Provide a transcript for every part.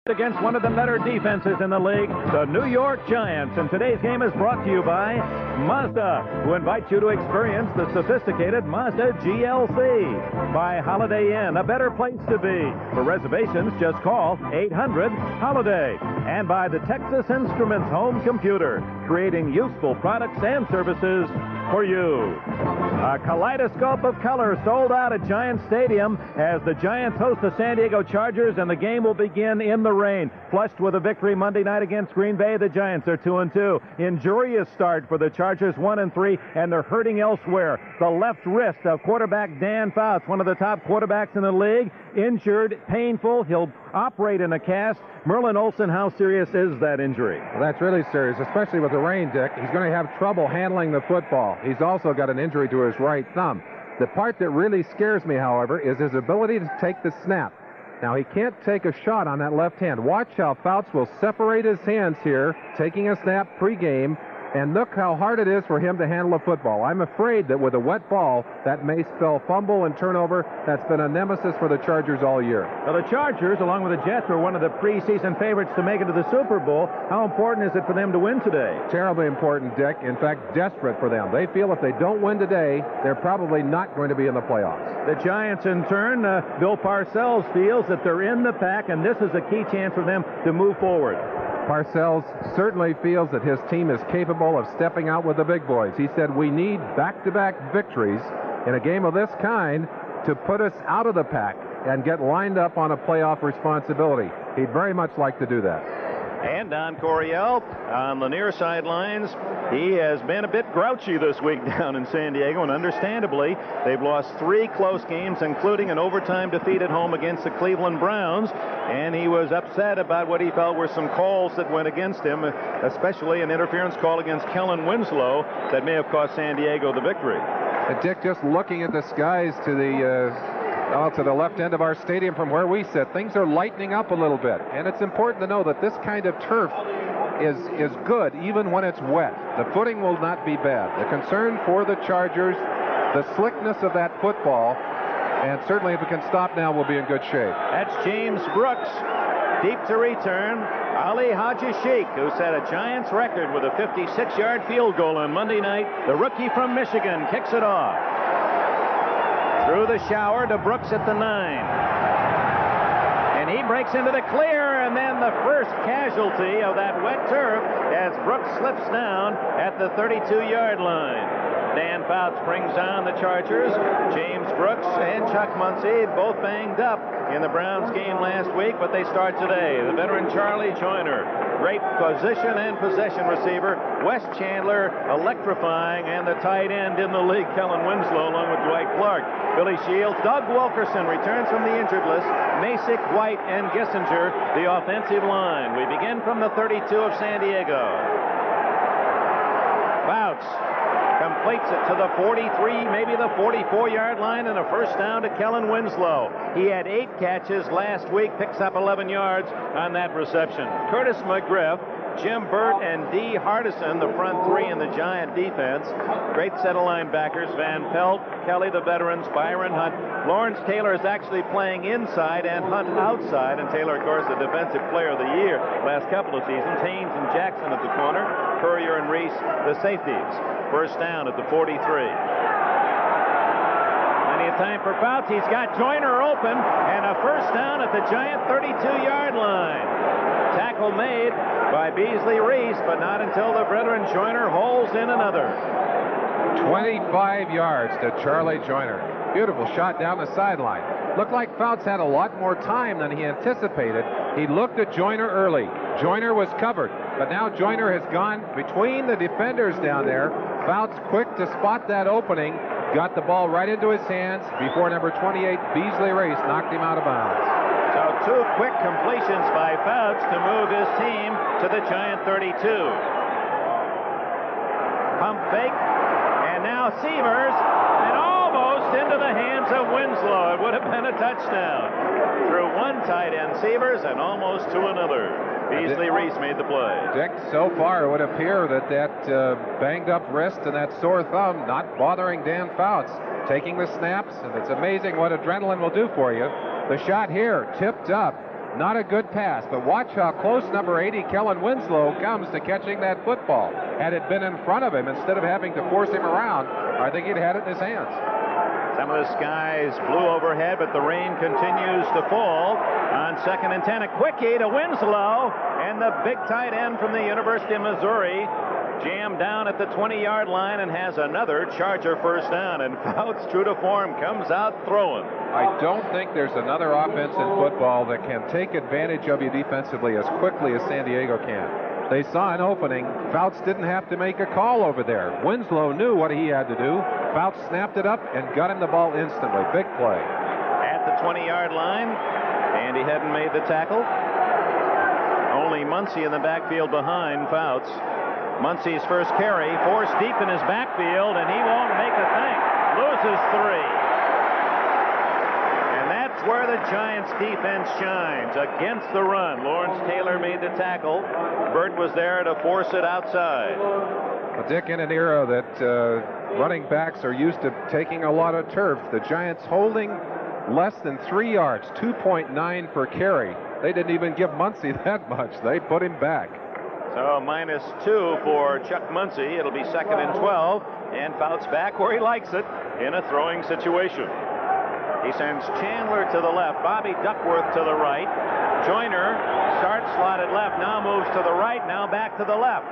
Against one of the better defenses in the league, the New York Giants. And today's game is brought to you by Mazda, who invites you to experience the sophisticated Mazda GLC. By Holiday Inn, a better place to be. For reservations, just call 800-HOLIDAY. And by the Texas Instruments Home Computer, creating useful products and services for you. A kaleidoscope of color sold out at Giant Stadium as the Giants host the San Diego Chargers, and the game will begin in the rain. Flushed with a victory Monday night against Green Bay, the Giants are 2-2. Injurious start for the Chargers, 1-3, and they're hurting elsewhere. The left wrist of quarterback Dan Fouts, one of the top quarterbacks in the league, injured, painful. He'll operate in a cast. Merlin Olsen, how serious is that injury? Well, that's really serious, especially with the rain, Dick. He's going to have trouble handling the football. He's also got an injury to his right thumb. The part that really scares me, however, is his ability to take the snap. Now, he can't take a shot on that left hand. Watch how Fouts will separate his hands here, taking a snap pregame, and look how hard it is for him to handle a football. I'm afraid that with a wet ball, that may spell fumble and turnover. That's been a nemesis for the Chargers all year. Well, the Chargers, along with the Jets, were one of the preseason favorites to make it to the Super Bowl. How important is it for them to win today? Terribly important, Dick. In fact, desperate for them. They feel if they don't win today, they're probably not going to be in the playoffs. The Giants, in turn, Bill Parcells feels that they're in the pack, and this is a key chance for them to move forward. Parcells certainly feels that his team is capable of stepping out with the big boys. He said, we need back-to-back victories in a game of this kind to put us out of the pack and get lined up on a playoff responsibility. He'd very much like to do that. And Don Coryell on the near sidelines. He has been a bit grouchy this week down in San Diego, and understandably, they've lost 3 close games, including an overtime defeat at home against the Cleveland Browns, and he was upset about what he felt were some calls that went against him, especially an interference call against Kellen Winslow that may have cost San Diego the victory. Dick, just looking at the skies to the left end of our stadium from where we sit, things are lightening up a little bit. And it's important to know that this kind of turf is good even when it's wet. The footing will not be bad. The concern for the Chargers, the slickness of that football, and certainly if it can stop now, we'll be in good shape. That's James Brooks, deep to return. Ali Haji Sheikh, who set a Giants record with a 56-yard field goal on Monday night. The rookie from Michigan kicks it off. Through the shower to Brooks at the 9. And he breaks into the clear, and then the first casualty of that wet turf as Brooks slips down at the 32-yard line. Dan Fouts brings on the Chargers. James Brooks and Chuck Muncy both banged up in the Browns game last week, but they start today. The veteran Charlie Joyner, great position and possession receiver. Wes Chandler, electrifying, and the tight end in the league, Kellen Winslow, along with Dwight Clark. Billy Shields, Doug Wilkerson returns from the injured list. Masick, White, and Gissinger, the offensive line. We begin from the 32 of San Diego. Fouts completes it to the 43, maybe the 44-yard line, and a first down to Kellen Winslow. He had 8 catches last week, picks up 11 yards on that reception. Curtis McGriff, Jim Burt, and D. Hardison, the front 3 in the Giant defense. Great set of linebackers. Van Pelt, Kelly, the veterans, Byron Hunt. Lawrence Taylor is actually playing inside and Hunt outside, and Taylor, of course, the defensive player of the year last couple of seasons. Haynes and Jackson at the corner. Courier and Reese, the safeties. First down at the 43. Plenty of time for Fouts. He's got Joyner open, and a first down at the Giant 32-yard line. Tackle made by Beasley Reese, but not until the veteran Joyner holds in another. 25 yards to Charlie Joyner. Beautiful shot down the sideline. Looked like Fouts had a lot more time than he anticipated. He looked at Joyner early. Joyner was covered, but now Joyner has gone between the defenders down there. Fouts quick to spot that opening, got the ball right into his hands before number 28, Beasley Reese, knocked him out of bounds. So 2 quick completions by Fouts to move his team to the Giant 32. Pump fake, and now Severs, and almost into the hands of Winslow. It would have been a touchdown. Through one tight end, Severs, and almost to another. Beasley Reese made the play. Dick, so far it would appear that banged up wrist and that sore thumb not bothering Dan Fouts. Taking the snaps, and it's amazing what adrenaline will do for you. The shot here tipped up. Not a good pass, but watch how close number 80, Kellen Winslow, comes to catching that football. Had it been in front of him, instead of having to force him around, I think he'd had it in his hands. Some of the skies blue overhead, but the rain continues to fall. On 2nd and 10, a quickie to Winslow, and the big tight end from the University of Missouri jammed down at the 20-yard line and has another Charger first down. And Fouts, true to form, comes out throwing. I don't think there's another offense in football that can take advantage of you defensively as quickly as San Diego can. They saw an opening. Fouts didn't have to make a call over there. Winslow knew what he had to do. Fouts snapped it up and got him the ball instantly. Big play. At the 20-yard line, and he hadn't made the tackle. Only Muncie in the backfield behind Fouts. Muncie's first carry, forced deep in his backfield, and he won't make a thing. Loses 3. And that's where the Giants defense shines, against the run. Lawrence Taylor made the tackle. Burt was there to force it outside. Well, Dick, in an era that running backs are used to taking a lot of turf, the Giants holding less than 3 yards, 2.9 per carry. They didn't even give Muncie that much. They put him back. So -2 for Chuck Muncie. It'll be 2nd and 12, and Fouts back where he likes it in a throwing situation. He sends Chandler to the left, Bobby Duckworth to the right. Joyner starts slotted left, now moves to the right, now back to the left.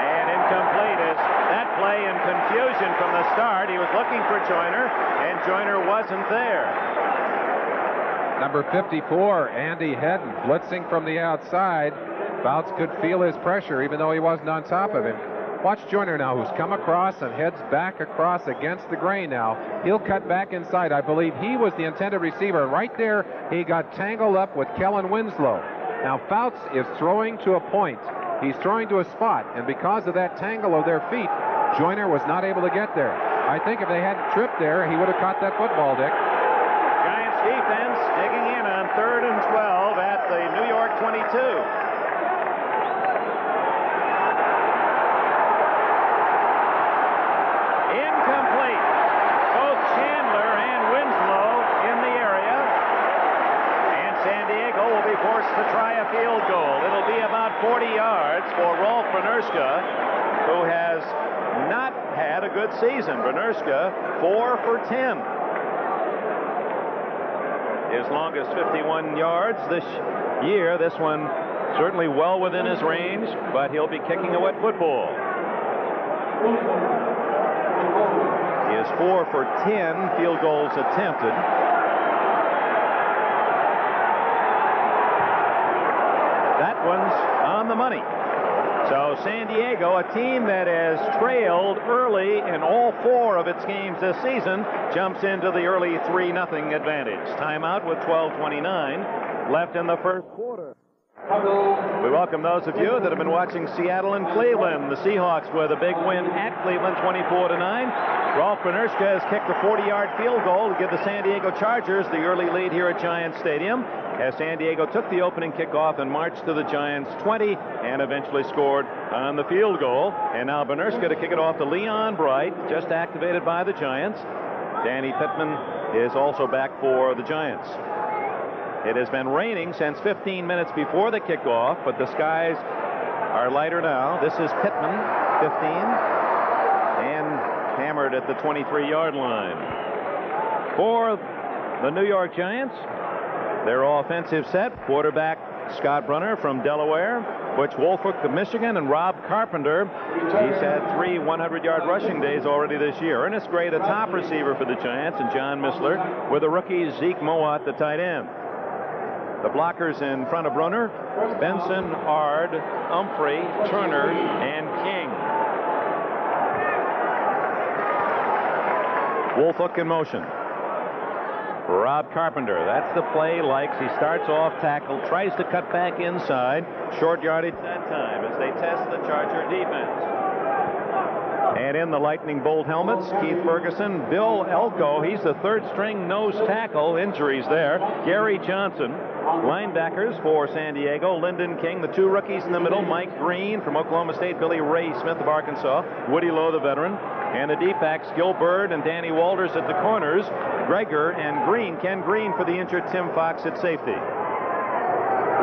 And incomplete is that play in confusion from the start. He was looking for Joyner, and Joyner wasn't there. Number 54, Andy Hedden, blitzing from the outside. Fouts could feel his pressure even though he wasn't on top of him. Watch Joyner now, who's come across and heads back across against the grain now. He'll cut back inside. I believe he was the intended receiver. Right there, he got tangled up with Kellen Winslow. Now Fouts is throwing to a point. He's throwing to a spot, and because of that tangle of their feet, Joyner was not able to get there. I think if they hadn't tripped there, he would have caught that football, Dick. Giants defense digging in on 3rd and 12 at the New York 22. Incomplete. Both Chandler and Winslow in the area. And San Diego will be forced to try a field goal. It'll be about 40 yards for Rolf Brunnerska, who has not had a good season. Brunnerska, 4 for 10. His longest 51 yards this year. This one certainly well within his range, but he'll be kicking a wet football. He is 4 for 10 field goals attempted. That one's on the money. So San Diego, a team that has trailed early in all 4 of its games this season, jumps into the early 3-0 advantage. Timeout with 12:29 left in the first quarter. We welcome those of you that have been watching Seattle and Cleveland. The Seahawks with a big win at Cleveland, 24-9. Rolf Brunnerska has kicked a 40-yard field goal to give the San Diego Chargers the early lead here at Giants Stadium, as San Diego took the opening kickoff and marched to the Giants' 20 and eventually scored on the field goal. And now Brunnerska to kick it off to Leon Bright, just activated by the Giants. Danny Pittman is also back for the Giants. It has been raining since 15 minutes before the kickoff, but the skies are lighter now. This is Pittman, 15, and hammered at the 23-yard line. For the New York Giants, their offensive set, quarterback Scott Brunner from Delaware, Butch Wolford of Michigan, and Rob Carpenter. He's had 3 100-yard rushing days already this year. Ernest Gray, the top receiver for the Giants, and John Missler with the rookie Zeke Mowat, the tight end. The blockers in front of Brunner: Benson, Ard, Humphrey, Turner, and King. Wolfhook in motion. Rob Carpenter, that's the play, likes. He starts off tackle, tries to cut back inside. Short yardage that time as they test the Charger defense. And in the lightning bolt helmets, Keith Ferguson, Bill Elko, he's the third string nose tackle, injuries there. Gary Johnson, linebackers for San Diego, Lyndon King, the two rookies in the middle, Mike Green from Oklahoma State, Billy Ray Smith of Arkansas, Woody Lowe, the veteran, and the D-backs, Gil Bird and Danny Walters at the corners, Greger and Green, Ken Green for the injured Tim Fox at safety.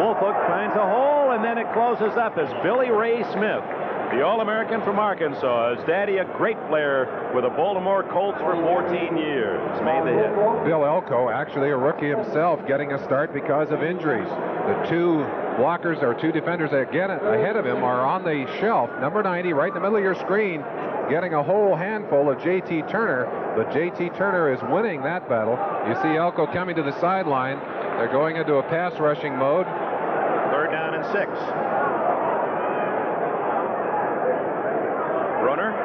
Woolfolk finds a hole, and then it closes up as Billy Ray Smith, the All-American from Arkansas, his daddy a great player with the Baltimore Colts for 14 years, made the hit. Bill Elko, actually a rookie himself, getting a start because of injuries. The two blockers, or two defenders again ahead of him, are on the shelf. Number 90, right in the middle of your screen, getting a whole handful of J.T. Turner, but J.T. Turner is winning that battle. You see Elko coming to the sideline. They're going into a pass rushing mode. 3rd down and 6. Brunner. 30,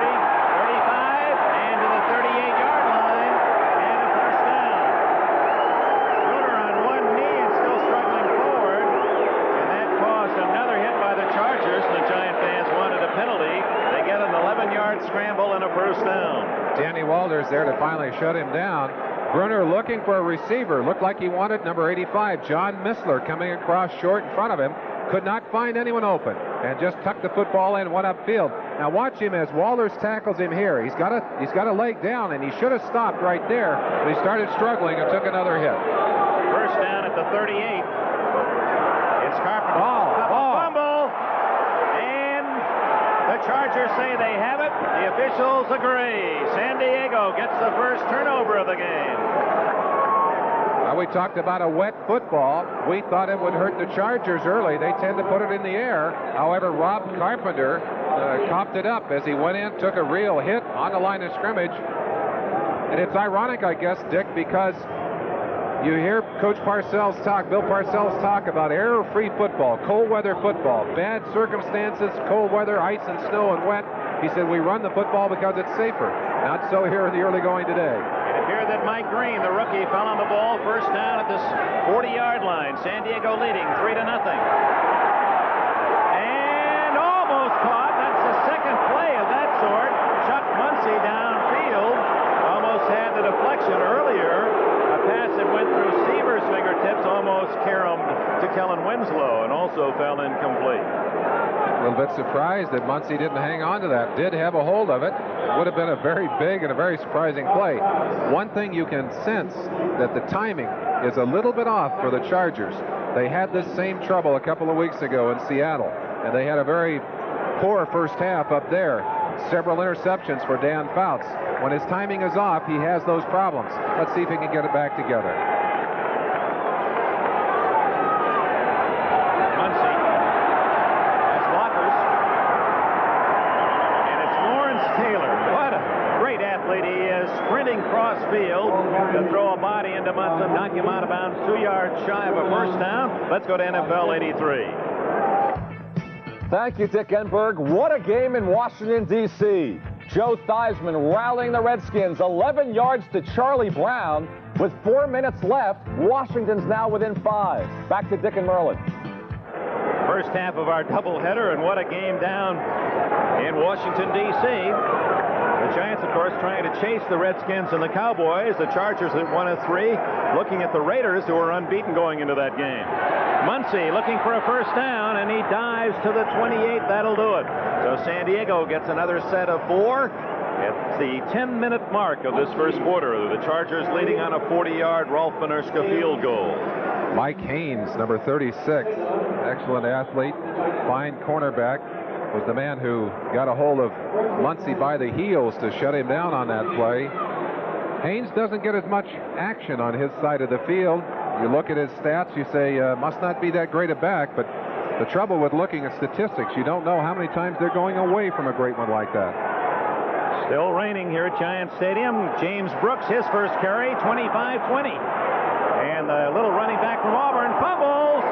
35, and to the 38-yard line, and a first down. Brunner on one knee and still struggling forward, and that caused another hit by the Chargers. The Giant fans wanted a penalty. They get an 11-yard scramble and a first down. Danny Walters there to finally shut him down. Brunner looking for a receiver. Looked like he wanted number 85, John Missler, coming across short in front of him. Could not find anyone open and just tucked the football in, went upfield. Now watch him as Walters tackles him here. He's got a leg down, and he should have stopped right there, but he started struggling and took another hit. First down at the 38. It's Carpenter. Fumble. And the Chargers say they have it. The officials agree. San Diego gets the first turnover of the game. We talked about a wet football. We thought it would hurt the Chargers early. They tend to put it in the air. However, Rob Carpenter copped it up as he went in, took a real hit on the line of scrimmage. And it's ironic, I guess, Dick, because you hear Coach Parcells talk, Bill Parcells talk about error-free football, cold weather football, bad circumstances, cold weather, ice and snow and wet. He said, we run the football because it's safer. Not so here in the early going today. Here that Mike Green, the rookie, fell on the ball. First down at this 40-yard line. San Diego leading 3-0. And almost caught. That's the second play of that sort. Chuck Muncie downfield almost had the deflection earlier. A pass that went through Seaver's fingertips almost caromed to Kellen Winslow and also fell incomplete. A little bit surprised that Muncie didn't hang on to that. Did have a hold of it. Would have been a very big and a very surprising play. One thing you can sense that the timing is a little bit off for the Chargers. They had this same trouble a couple of weeks ago in Seattle, and they had a very poor first half up there. Several interceptions for Dan Fouts. When his timing is off, he has those problems. Let's see if he can get it back together. Cross field to throw a body into Munson, knock him out of bounds 2 yards shy of a first down. Let's go to NFL 83. Thank you, Dick Enberg. What a game in Washington, D.C. Joe Theismann rallying the Redskins 11 yards to Charlie Brown. With 4 minutes left, Washington's now within 5. Back to Dick and Merlin. First half of our doubleheader, and what a game down in Washington, D.C. The Giants, of course, trying to chase the Redskins and the Cowboys. The Chargers at 1-3, looking at the Raiders, who are unbeaten going into that game. Muncie looking for a first down, and he dives to the 28. That'll do it. So San Diego gets another set of 4. It's the 10-minute mark of this first quarter. The Chargers leading on a 40-yard Rolf Benerska field goal. Mike Haynes, number 36, excellent athlete, fine cornerback, was the man who got a hold of Muncie by the heels to shut him down on that play. Haynes doesn't get as much action on his side of the field. You look at his stats, you say, must not be that great a back, but the trouble with looking at statistics, you don't know how many times they're going away from a great one like that. Still raining here at Giant Stadium. James Brooks, his first carry, 25-20. And the little running back from Auburn fumbles.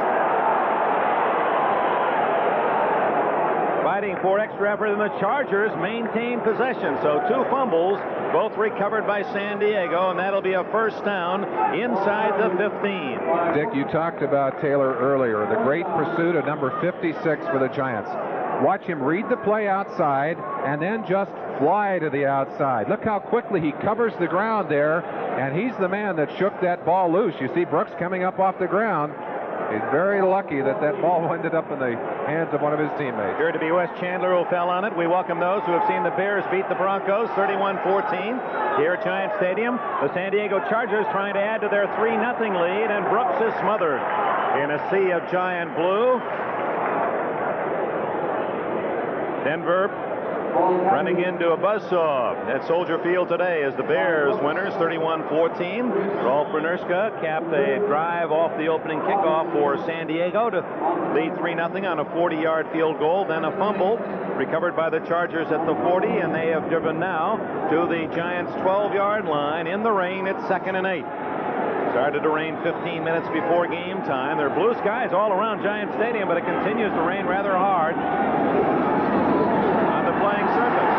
Fighting for extra effort, and the Chargers maintain possession. So 2 fumbles, both recovered by San Diego, and that'll be a first down inside the 15. Dick, you talked about Taylor earlier, the great pursuit of number 56 for the Giants. watch him read the play outside and then just fly to the outside. Look how quickly he covers the ground there, and he's the man that shook that ball loose. You see Brooks coming up off the ground. He's very lucky that that ball ended up in the hands of one of his teammates. Here to be Wes Chandler who fell on it. We welcome those who have seen the Bears beat the Broncos 31-14 here at Giant Stadium. The San Diego Chargers trying to add to their 3-0 lead, and Brooks is smothered in a sea of giant blue. Denver running into a buzzsaw at Soldier Field today as the Bears winners 31-14. Rolf Brunnerska capped a drive off the opening kickoff for San Diego to lead 3-0 on a 40-yard field goal, then a fumble recovered by the Chargers at the 40, and they have driven now to the Giants' 12-yard line in the rain. It's 2nd and 8. Started to rain 15 minutes before game time. There are blue skies all around Giant Stadium, but it continues to rain rather hard on the playing surface.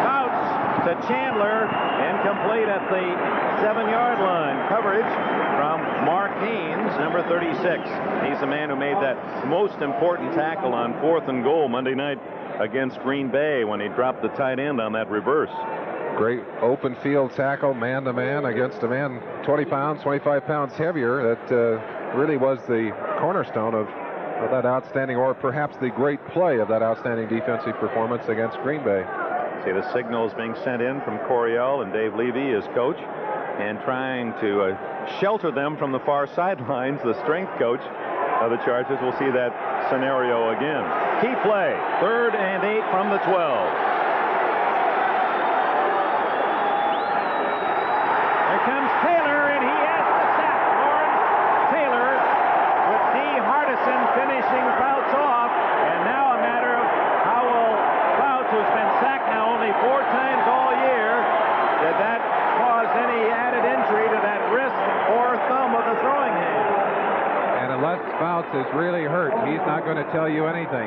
Fouts to Chandler, incomplete at the 7-yard line. Coverage from Mark Haynes, number 36. He's the man who made that most important tackle on 4th and goal Monday night against Green Bay when he dropped the tight end on that reverse. Great open field tackle, man-to-man against a man 20 pounds, 25 pounds heavier. That really was the cornerstone of that outstanding, or perhaps the great play of that outstanding defensive performance against Green Bay. See the signals being sent in from Coryell and Dave Levy, his coach, and trying to shelter them from the far sidelines. The strength coach of the Chargers will see that scenario again. Key play, 3rd and 8 from the 12. Comes Taylor, and he has the sack. Lawrence Taylor with D. Hardison finishing Fouts off, and now a matter of how will Fouts, who's been sacked now only 4 times all year, did that cause any added injury to that wrist or thumb of the throwing hand? And unless Fouts is really hurt, he's not going to tell you anything.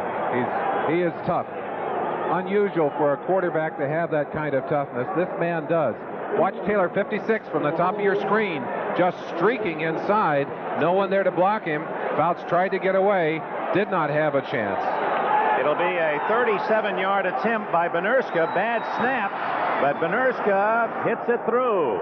He is tough. Unusual for a quarterback to have that kind of toughness. This man does. Watch Taylor, 56 from the top of your screen, just streaking inside. No one there to block him. Fouts tried to get away, did not have a chance. It'll be a 37-yard attempt by Brunnerska. Bad snap, but Brunnerska hits it through.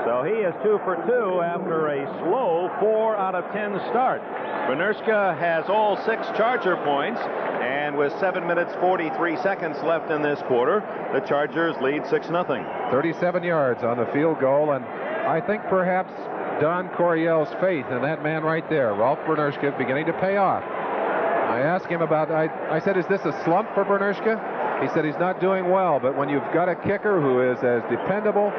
So he is 2 for 2 after a slow 4 out of 10 start. Brunnerska has all 6 Charger points, and with 7 minutes 43 seconds left in this quarter, the Chargers lead 6-0. 37 yards on the field goal, and I think perhaps Don Coryell's faith in that man right there, Rolf Brunnerska, beginning to pay off. I asked him about, I said, is this a slump for Brunnerska? He said he's not doing well, but when you've got a kicker who is as dependable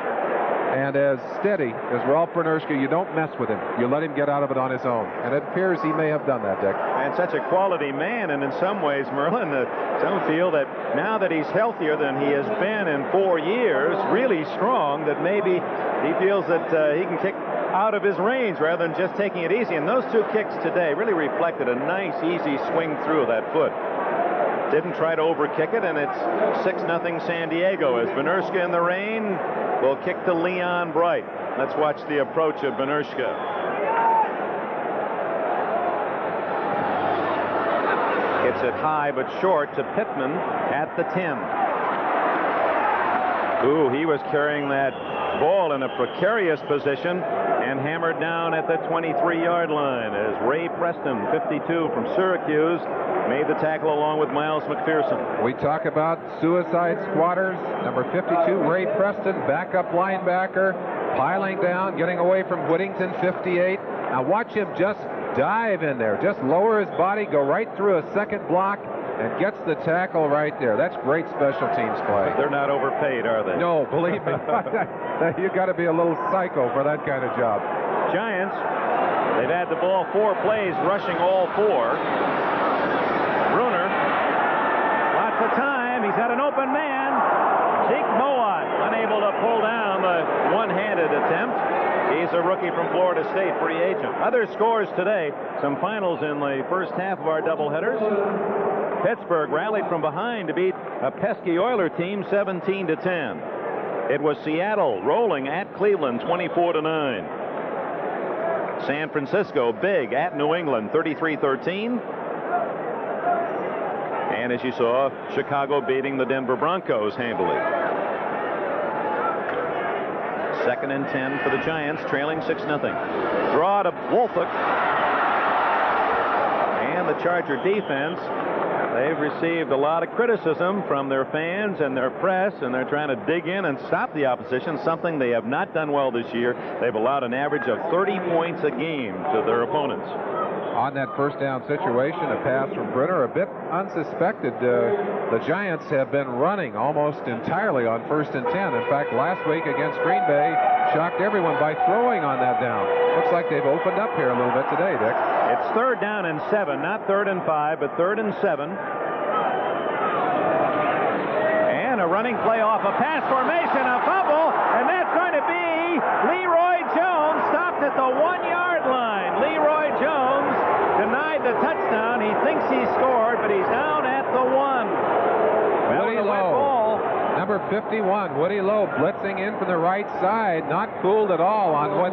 and as steady as Rolf Brunnerska, you don't mess with him. You let him get out of it on his own. And it appears he may have done that, Dick. And such a quality man, and in some ways, Merlin, some feel that now that he's healthier than he has been in 4 years, really strong, that maybe he feels that he can kick out of his range rather than just taking it easy. And those 2 kicks today really reflected a nice, easy swing through that foot. Didn't try to overkick it, and it's 6-0 San Diego as Brunnerska in the rain will kick to Leon Bright. Let's watch the approach of Brunnerska. Hits it high but short to Pittman at the 10. Ooh, he was carrying that ball in a precarious position and hammered down at the 23-yard line as Ray Preston, 52 from Syracuse, made the tackle along with Miles McPherson. We talk about suicide squatters. Number 52, Ray Preston, backup linebacker, piling down, getting away from Whittington, 58. Now watch him just dive in there, just lower his body, go right through a second block, and gets the tackle right there. That's great special teams play. They're not overpaid, are they? No, believe me. You've got to be a little psycho for that kind of job. Giants, they've had the ball 4 plays, rushing all 4. Brunner, lots of time. He's got an open man. Zeke Moat unable to pull down the one-handed attempt. He's a rookie from Florida State, free agent. Other scores today, some finals in the first half of our doubleheaders. Pittsburgh rallied from behind to beat a pesky Oiler team 17-10. It was Seattle rolling at Cleveland 24-9. San Francisco big at New England 33-13. And as you saw, Chicago beating the Denver Broncos handily. 2nd and 10 for the Giants, trailing 6-0. Draw to Wolford. And the Charger defense, they've received a lot of criticism from their fans and their press, and they're trying to dig in and stop the opposition, something they have not done well this year. They've allowed an average of 30 points a game to their opponents. On that first down situation, a pass from Brunner, a bit unsuspected. The Giants have been running almost entirely on 1st and 10. In fact, last week against Green Bay, shocked everyone by throwing on that down. Looks like they've opened up here a little bit today, Dick. It's 3rd down and 7, not 3rd and 5, but 3rd and 7. And a running play off a pass formation, a fumble, and that's going to be Leroy Jones, stopped at the 1-yard line. Leroy Jones denied the touchdown. He thinks he scored, but he's down at the 1. Woody Lowe, number 51, Woody Lowe blitzing in from the right side, not fooled at all on what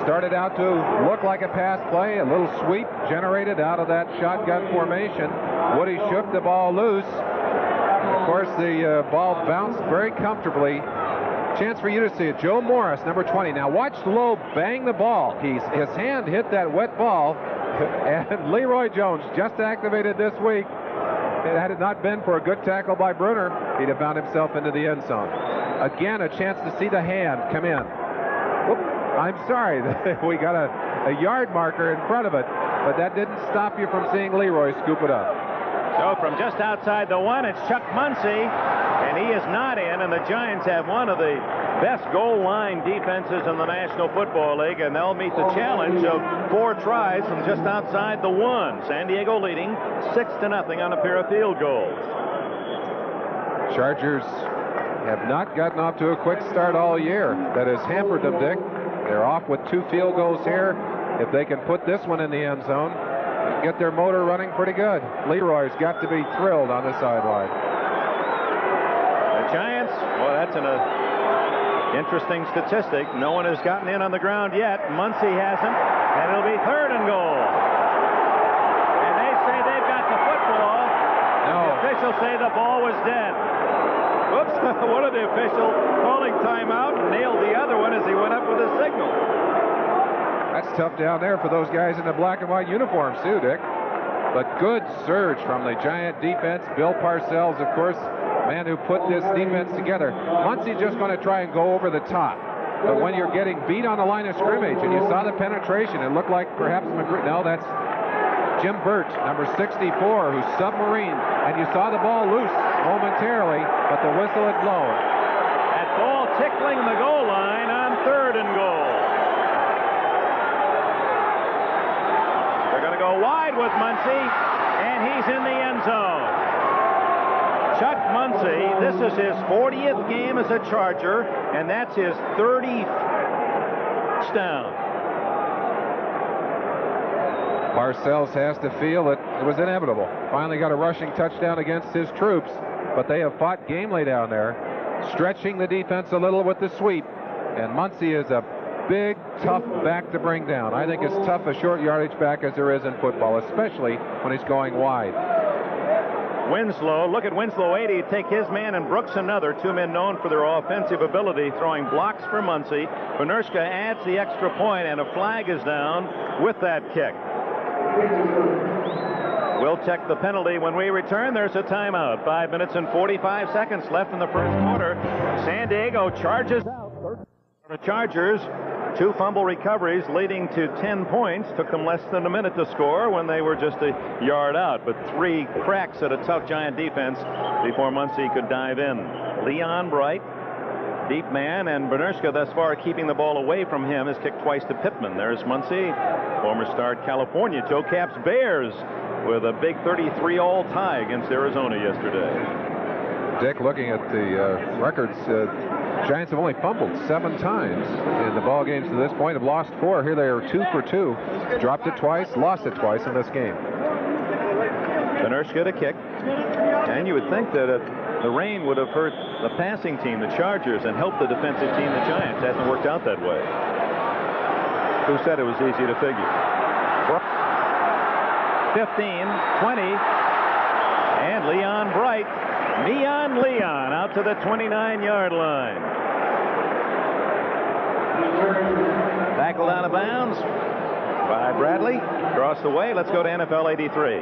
started out to look like a pass play. A little sweep generated out of that shotgun formation. Woody shook the ball loose. Of course, the ball bounced very comfortably. Chance for you to see it. Joe Morris, number 20. Now watch Lowe bang the ball. His hand hit that wet ball, and Leroy Jones, just activated this week. Had it not been for a good tackle by Brunner, he'd have found himself into the end zone. Again, a chance to see the hand come in. Whoop, I'm sorry, we got a yard marker in front of it, but that didn't stop you from seeing Leroy scoop it up. So from just outside the 1, it's Chuck Muncie, and he is not in, and the Giants have one of the best goal line defenses in the National Football League, and they'll meet the challenge of 4 tries from just outside the 1. San Diego leading 6-0 on a pair of field goals. Chargers have not gotten off to a quick start all year. That has hampered them, Dick. They're off with 2 field goals here. If they can put this one in the end zone, get their motor running pretty good. Leroy's got to be thrilled on the sideline. The Giants, well, that's an interesting statistic. No one has gotten in on the ground yet. Muncie hasn't, and it'll be 3rd and goal. And they say they've got the football. No. The officials say the ball was dead. Whoops, one of the officials calling timeout and nailed the other one as he went up with a signal. That's tough down there for those guys in the black and white uniforms too, Dick. But good surge from the Giant defense. Bill Parcells, of course, man who put this defense together. Muncie's just going to try and go over the top. But when you're getting beat on the line of scrimmage, and you saw the penetration, it looked like perhaps McGree. No, that's Jim Burt, number 64, who submarined. And you saw the ball loose momentarily, but the whistle had blown. That ball tickling the goal line on 3rd and goal. They're going to go wide with Muncie, and he's in the end zone. Chuck Muncie, this is his 40th game as a Charger, and that's his 30th touchdown. Parcells has to feel that it was inevitable. Finally got a rushing touchdown against his troops, but they have fought gamely down there, stretching the defense a little with the sweep. And Muncie is a big, tough back to bring down. I think as tough a short yardage back as there is in football, especially when he's going wide. Winslow, look at Winslow 80, take his man and Brooks another. 2 men known for their offensive ability, throwing blocks for Muncie. Brunner adds the extra point, and a flag is down with that kick. We'll check the penalty when we return. There's a timeout. 5 minutes and 45 seconds left in the first quarter. San Diego charges out. The Chargers, 2 fumble recoveries leading to 10 points. Took them less than a minute to score when they were just a yard out, but 3 cracks at a tough Giant defense before Muncie could dive in. Leon Bright, deep man, and Brunner thus far keeping the ball away from him, has kicked twice to Pittman. There's Muncie, former star at California. Joe Capps Bears with a big 33-all tie against Arizona yesterday. Dick, looking at the records, Giants have only fumbled 7 times in the ball games to this point, have lost 4. Here they are 2 for 2. Dropped it twice, lost it twice in this game. Brunner to kick, and you would think that the rain would have hurt the passing team, the Chargers, and helped the defensive team, the Giants. Hasn't worked out that way. Who said it was easy to figure? 15, 20, And Leon Bright, Neon Leon, out to the 29-yard line. Tackled out of bounds by Bradley. Across the way. Let's go to NFL 83.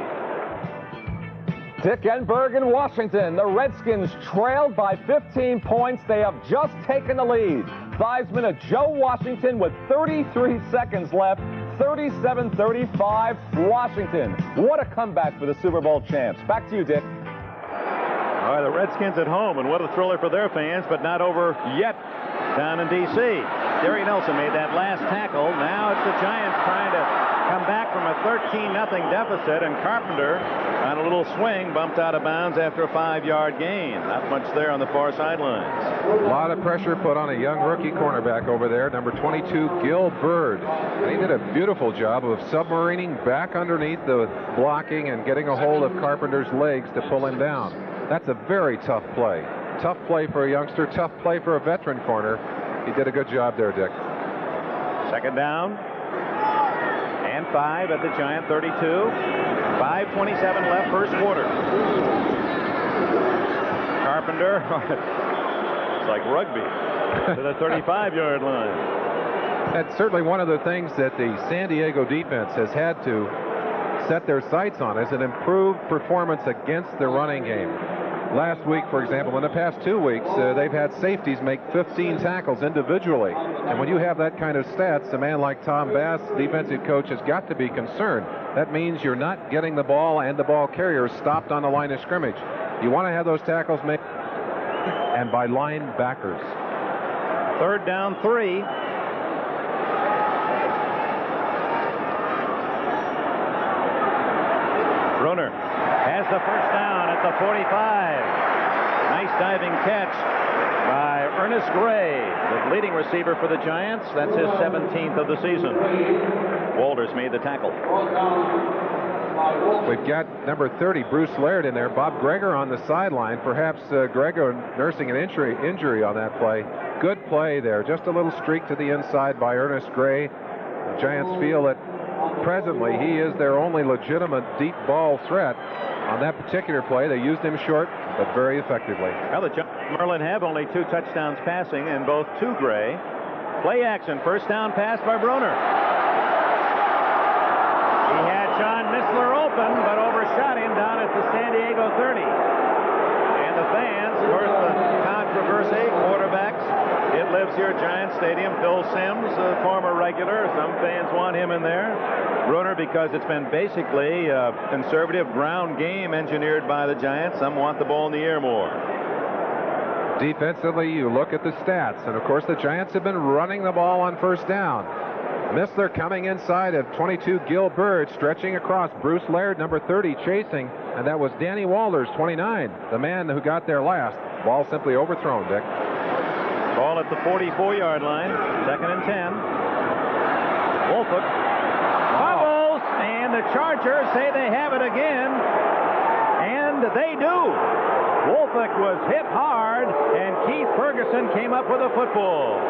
Dick Enberg in Washington. The Redskins trailed by 15 points. They have just taken the lead. Theismann of Joe Washington with 33 seconds left. 37-35 Washington. What a comeback for the Super Bowl champs. Back to you, Dick. All right, the Redskins at home, and what a thriller for their fans, but not over yet down in D.C. Jerry Nelson made that last tackle. Now it's the Giants trying to come back from a 13-0 deficit, and Carpenter on a little swing bumped out of bounds after a 5-yard gain. Not much there on the far sidelines. A lot of pressure put on a young rookie cornerback over there, number 22, Gil Byrd. And he did a beautiful job of submarining back underneath the blocking and getting a hold of Carpenter's legs to pull him down. That's a very tough play. Tough play for a youngster, tough play for a veteran corner. He did a good job there, Dick. Second down and 5 at the Giant 32. 5:27 left, first quarter. Carpenter, it's like rugby, to the 35-yard line. That's certainly one of the things that the San Diego defense has had to set their sights on, is an improved performance against the running game. Last week, for example, in the past 2 weeks, they've had safeties make 15 tackles individually. And when you have that kind of stats, a man like Tom Bass, defensive coach, has got to be concerned. That means you're not getting the ball and the ball carriers stopped on the line of scrimmage. You want to have those tackles made, and by linebackers. Third down, 3. Brunner has the first down at the 45. Nice diving catch by Ernest Gray, the leading receiver for the Giants. That's his 17th of the season. Walters made the tackle. We've got number 30, Bruce Laird, in there. Bob Greger on the sideline. Perhaps Greger nursing an injury on that play. Good play there. Just a little streak to the inside by Ernest Gray. The Giants feel that presently he is their only legitimate deep ball threat. On that particular play, they used him short, but very effectively. Well, the Merlin have only 2 touchdowns passing, and both to Gray. Play action, first down pass by Brunner. He had John Missler open, but overshot him down at the San Diego 30. And the fans, of course, the controversy, quarterbacks. It lives here at Giant Stadium. Phil Simms, a former regular. Some fans want him in there. Brunner, because it's been basically a conservative ground game engineered by the Giants. Some want the ball in the air more. Defensively, you look at the stats, and of course the Giants have been running the ball on first down. Missler coming inside of 22, Gil Byrd, stretching across. Bruce Laird, number 30, chasing, and that was Danny Walters, 29, the man who got there last. Ball simply overthrown, Dick. Ball at the 44-yard line, 2nd and 10. Wolford fumbles, and the Chargers say they have it again, and they do. Wolford was hit hard, and Keith Ferguson came up with a football.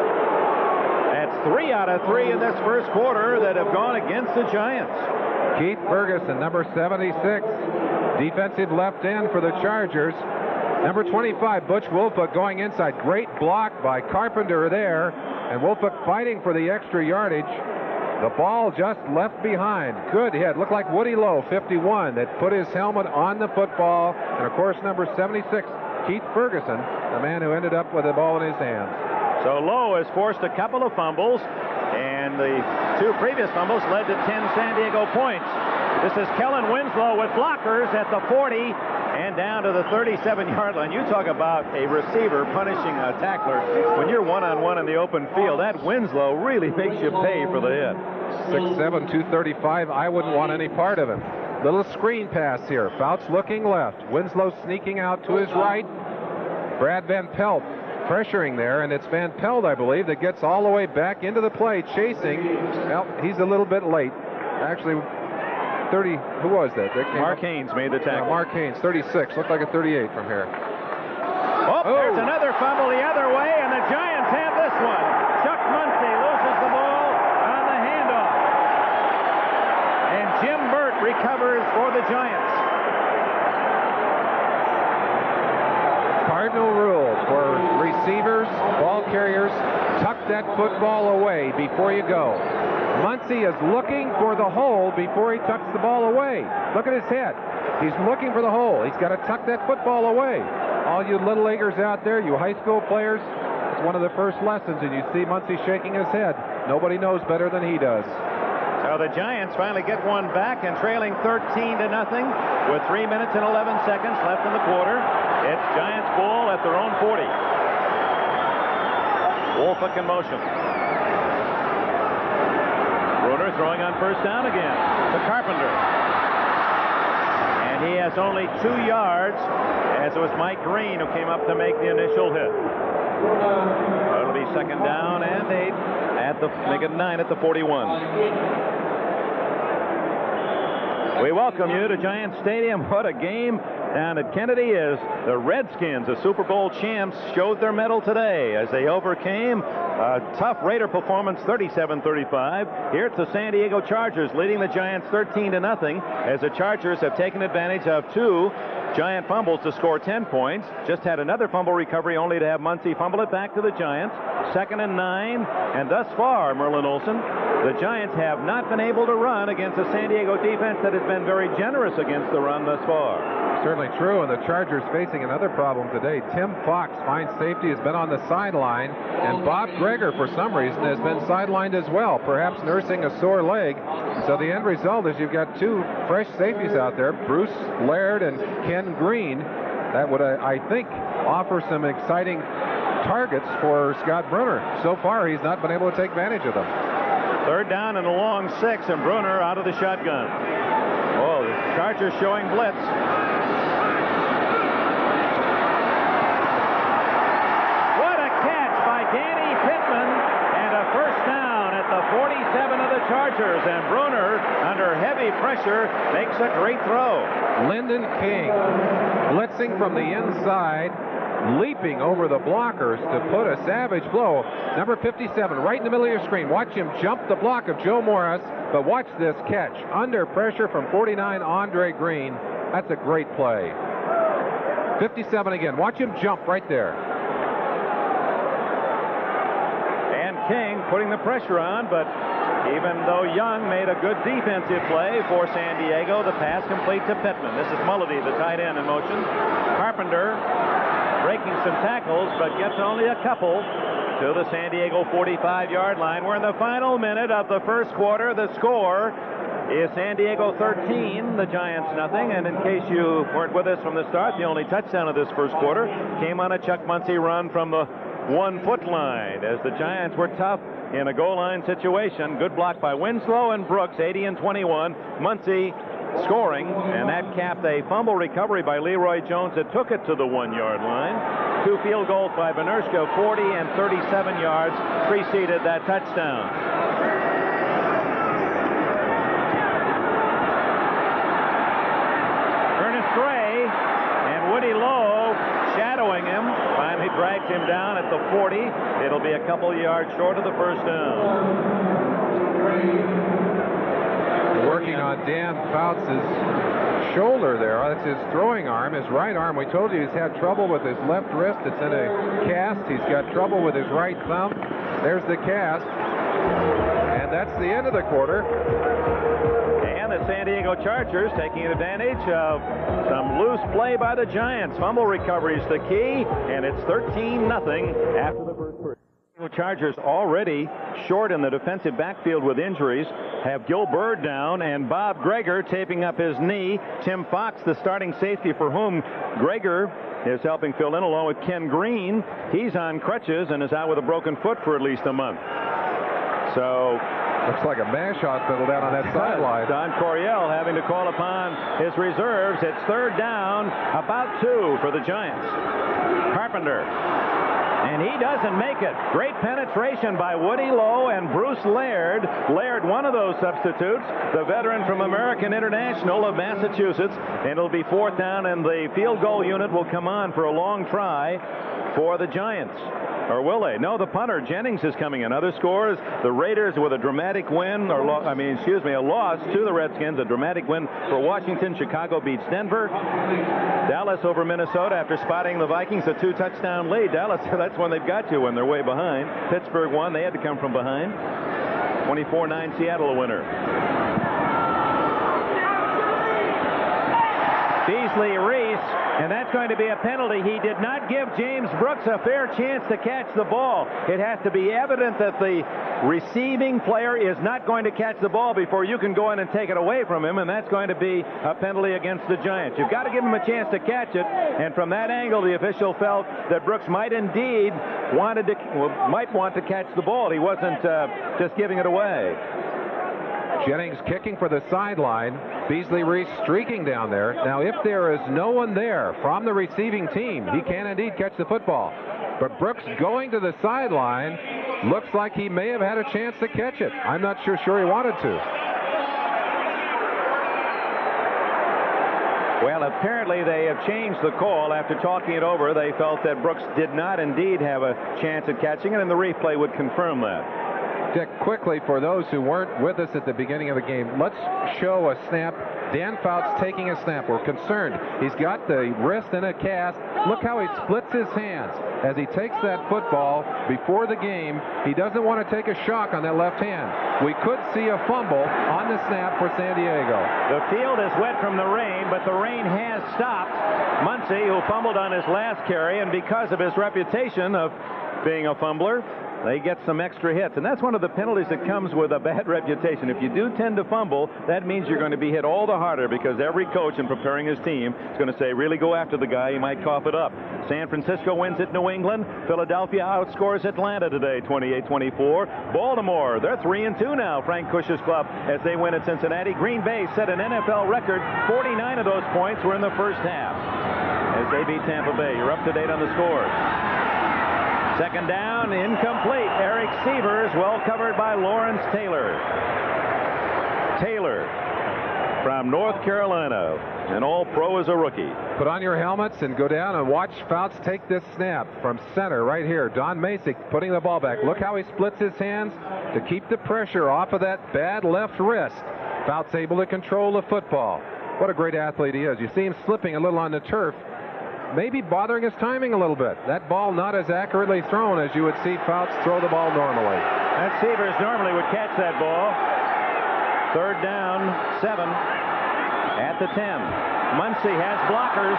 That's 3 out of 3 in this first quarter that have gone against the Giants. Keith Ferguson, number 76, defensive left end for the Chargers. Number 25, Butch Wolford, going inside. Great block by Carpenter there, and Wolford fighting for the extra yardage. The ball just left behind. Good hit. Looked like Woody Lowe, 51, that put his helmet on the football. And of course, number 76, Keith Ferguson, the man who ended up with the ball in his hands. So Lowe has forced a couple of fumbles, and the 2 previous fumbles led to 10 San Diego points. This is Kellen Winslow with blockers at the 40 and down to the 37-yard line. You talk about a receiver punishing a tackler when you're one-on-one in the open field. That Winslow really makes you pay for the hit. 6'7", 235. I wouldn't want any part of him. Little screen pass here. Fouts looking left. Winslow sneaking out to his right. Brad Van Pelt pressuring there, and it's Van Pelt, I believe, that gets all the way back into the play, chasing. Well, he's a little bit late. Actually, 30, who was that? Mark Haynes made the tackle. Mark Haynes, 36. Looked like a 38 from here. Oh, there's another fumble the other way, and the Giants have this one. Chuck Muncy loses the ball on the handoff. And Jim Burt recovers for the Giants. cardinal rule for receivers, ball carriers, tuck that football away before you go. Muncy is looking for the hole before he tucks the ball away. Look at his head. He's looking for the hole. He's got to tuck that football away. All you little leaguers out there, you high school players, it's one of the first lessons, and you see Muncy shaking his head. Nobody knows better than he does. So the Giants finally get one back and trailing 13-0 with 3 minutes and 11 seconds left in the quarter. It's Giants ball at their own 40. Wolfick in motion. Brunner throwing on first down again to Carpenter. And he has only 2 yards, as it was Mike Green who came up to make the initial hit. It'll be second down and 8 at the, make it 9 at the 41. We welcome you to Giant Stadium. What a game down at Kennedy as the Redskins, the Super Bowl champs, showed their mettle today as they overcame a tough Raider performance, 37-35. Here it's the San Diego Chargers leading the Giants 13-0 as the Chargers have taken advantage of 2 Giant fumbles to score 10 points. Just had another fumble recovery only to have Muncy fumble it back to the Giants. 2nd and 9. And thus far, Merlin Olsen, the Giants have not been able to run against a San Diego defense that has been very generous against the run thus far. Certainly true, and the Chargers facing another problem today. Tim Fox, fine safety, has been on the sideline, and Bob Greger, for some reason, has been sidelined as well, perhaps nursing a sore leg. So the end result is you've got 2 fresh safeties out there, Bruce Laird and Ken Green. That would, I think, offer some exciting targets for Scott Brunner. So far, he's not been able to take advantage of them. 3rd down and a long 6, and Brunner out of the shotgun. Oh, the Chargers showing blitz. What a catch by Danny Pittman, and a first down at the 47 of the Chargers, and Brunner, under heavy pressure, makes a great throw. Lyndon King blitzing from the inside, leaping over the blockers to put a savage blow. Number 57 right in the middle of your screen. Watch him jump the block of Joe Morris, but watch this catch under pressure from 49 Andre Green. That's a great play. 57 again. Watch him jump right there. And King putting the pressure on, but even though Young made a good defensive play for San Diego, the pass complete to Pittman. This is Mulledy, the tight end, in motion. Carpenter breaking some tackles, but gets only a couple to the San Diego 45-yard line. We're in the final minute of the first quarter. The score is San Diego 13, the Giants nothing. And in case you weren't with us from the start, the only touchdown of this first quarter came on a Chuck Muncy run from the 1-foot line as the Giants were tough in a goal line situation. Good block by Winslow and Brooks, 80 and 21. Muncy scoring, and that capped a fumble recovery by Leroy Jones that took it to the 1-yard line. 2 field goals by Benershka, 40 and 37 yards, preceded that touchdown. Ernest Gray and Woody Lowe shadowing him, finally drags him down at the 40. It'll be a couple yards short of the first down. Working on Dan Fouts' shoulder there. That's his throwing arm, his right arm. We told you he's had trouble with his left wrist. It's in a cast. He's got trouble with his right thumb. There's the cast. And that's the end of the quarter. And the San Diego Chargers taking advantage of some loose play by the Giants. Fumble recovery is the key, and it's 13-0 after the first period. Chargers already short in the defensive backfield with injuries, have Gil Byrd down and Bob Greger taping up his knee. Tim Fox, the starting safety for whom Greger is helping fill in along with Ken Green. He's on crutches and is out with a broken foot for at least a month. So looks like a MASH hospital down on that sideline. Don Coryell having to call upon his reserves. It's 3rd down, about 2 for the Giants. Carpenter. And he doesn't make it. Great penetration by Woody Lowe and Bruce Laird. Laird, one of those substitutes, the veteran from American International of Massachusetts. And it'll be 4th down, and the field goal unit will come on for a long try for the Giants. Or will they? No, the punter, Jennings, is coming in. Other scores, the Raiders with a dramatic win, or a loss to the Redskins, a dramatic win for Washington. Chicago beats Denver. Dallas over Minnesota after spotting the Vikings a 2-touchdown lead. Dallas, that's when they've got you when they're way behind. Pittsburgh won. They had to come from behind. 24-9 Seattle a winner. Beasley Reese, and that's going to be a penalty. He did not give James Brooks a fair chance to catch the ball. It has to be evident that the receiving player is not going to catch the ball before you can go in and take it away from him, and that's going to be a penalty against the Giants. You've got to give him a chance to catch it, and from that angle, the official felt that Brooks might indeed want to catch the ball. He wasn't just giving it away. Jennings kicking for the sideline. Beasley Reese streaking down there. Now, if there is no one there from the receiving team, he can indeed catch the football. But Brooks going to the sideline looks like he may have had a chance to catch it. I'm not sure he wanted to. Well, apparently they have changed the call. After talking it over, they felt that Brooks did not indeed have a chance at catching it, and the replay would confirm that. Dick, quickly, for those who weren't with us at the beginning of the game, let's show a snap. Dan Fouts taking a snap. We're concerned. He's got the wrist in a cast. Look how he splits his hands as he takes that football before the game. He doesn't want to take a shock on that left hand. We could see a fumble on the snap for San Diego. The field is wet from the rain, but the rain has stopped. Muncy, who fumbled on his last carry, and because of his reputation of being a fumbler, they get some extra hits, and that's one of the penalties that comes with a bad reputation. If you do tend to fumble, that means you're going to be hit all the harder, because every coach in preparing his team is going to say, really go after the guy, he might cough it up. San Francisco wins at New England. Philadelphia outscores Atlanta today, 28-24. Baltimore, they're 3-2 now, Frank Cush's club, as they win at Cincinnati. Green Bay set an NFL record. 49 of those points were in the first half as they beat Tampa Bay. You're up to date on the scores. Second down, incomplete. Eric Sievers, well covered by Lawrence Taylor. Taylor from North Carolina, an all-pro as a rookie. Put on your helmets and go down and watch Fouts take this snap from center right here. Don Masick putting the ball back. Look how he splits his hands to keep the pressure off of that bad left wrist. Fouts able to control the football. What a great athlete he is. You see him slipping a little on the turf, maybe bothering his timing a little bit. That ball not as accurately thrown as you would see Fouts throw the ball normally. That Sievers normally would catch that ball. Third down, 7 at the 10. Muncy has blockers.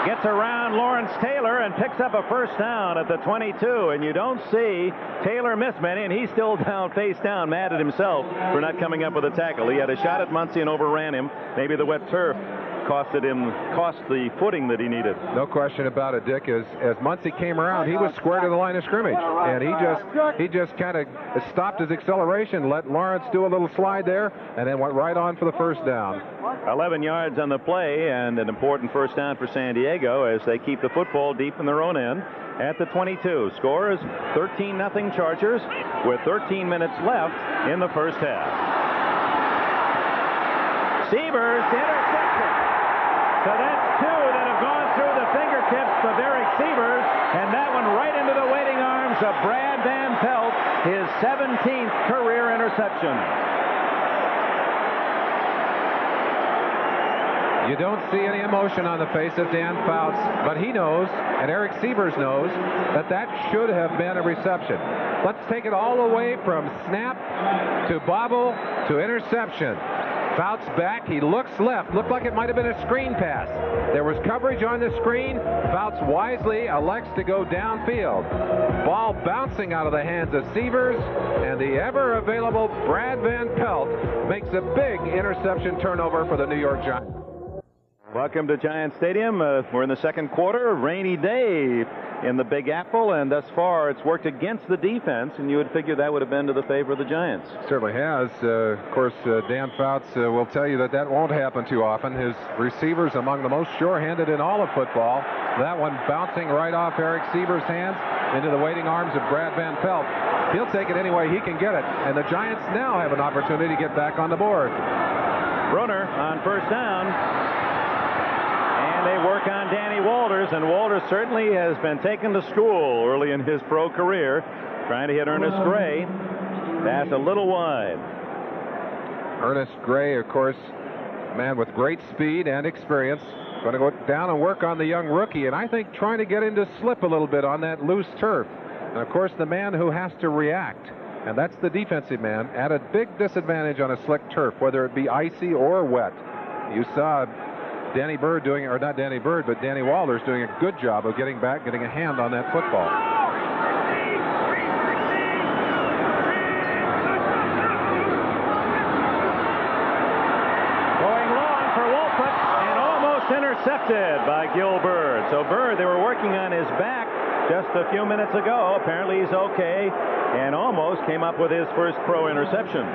Gets around Lawrence Taylor and picks up a first down at the 22. And you don't see Taylor miss many, and he's still down, face down, mad at himself for not coming up with a tackle. He had a shot at Muncy and overran him. Maybe the wet turf cost the footing that he needed. No question about it, Dick. As Muncy came around, he was square to the line of scrimmage, and he just kind of stopped his acceleration, let Lawrence do a little slide there, and then went right on for the first down. 11 yards on the play, and an important first down for San Diego as they keep the football deep in their own end at the 22. Score is 13-0 Chargers with 13 minutes left in the first half. Sievers intercepted. So that's 2 that have gone through the fingertips of Eric Sievers, and that one right into the waiting arms of Brad Van Pelt, his 17th career interception. You don't see any emotion on the face of Dan Fouts, but he knows, and Eric Sievers knows, that should have been a reception. Let's take it all the way from snap to bobble to interception. Fouts back, he looks left, looked like it might have been a screen pass. There was coverage on the screen. Fouts wisely elects to go downfield. Ball bouncing out of the hands of Sievers, and the ever-available Brad Van Pelt makes a big interception turnover for the New York Giants. Welcome to Giant Stadium. We're in the second quarter. Rainy day in the Big Apple, and thus far it's worked against the defense, and you would figure that would have been to the favor of the Giants. Certainly has. Of course, Dan Fouts will tell you that won't happen too often. His receivers among the most sure-handed in all of football. That one bouncing right off Eric Sievers' hands into the waiting arms of Brad Van Pelt. He'll take it any way he can get it, and the Giants now have an opportunity to get back on the board. Brunner on first down. And And they work on Danny Walters, and Walters certainly has been taken to school early in his pro career, trying to hit Ernest Gray. Pass a little wide. Ernest Gray, of course, a man with great speed and experience, going to go down and work on the young rookie, and I think trying to get him to slip a little bit on that loose turf. And of course, the man who has to react, and that's the defensive man, at a big disadvantage on a slick turf, whether it be icy or wet. You saw Danny Bird doing, or not Danny Bird, but Danny Walters doing a good job of getting back, getting a hand on that football. Going long for Wolford, and almost intercepted by Gil Bird. So Bird, they were working on his back just a few minutes ago. Apparently he's okay, and almost came up with his first pro interception.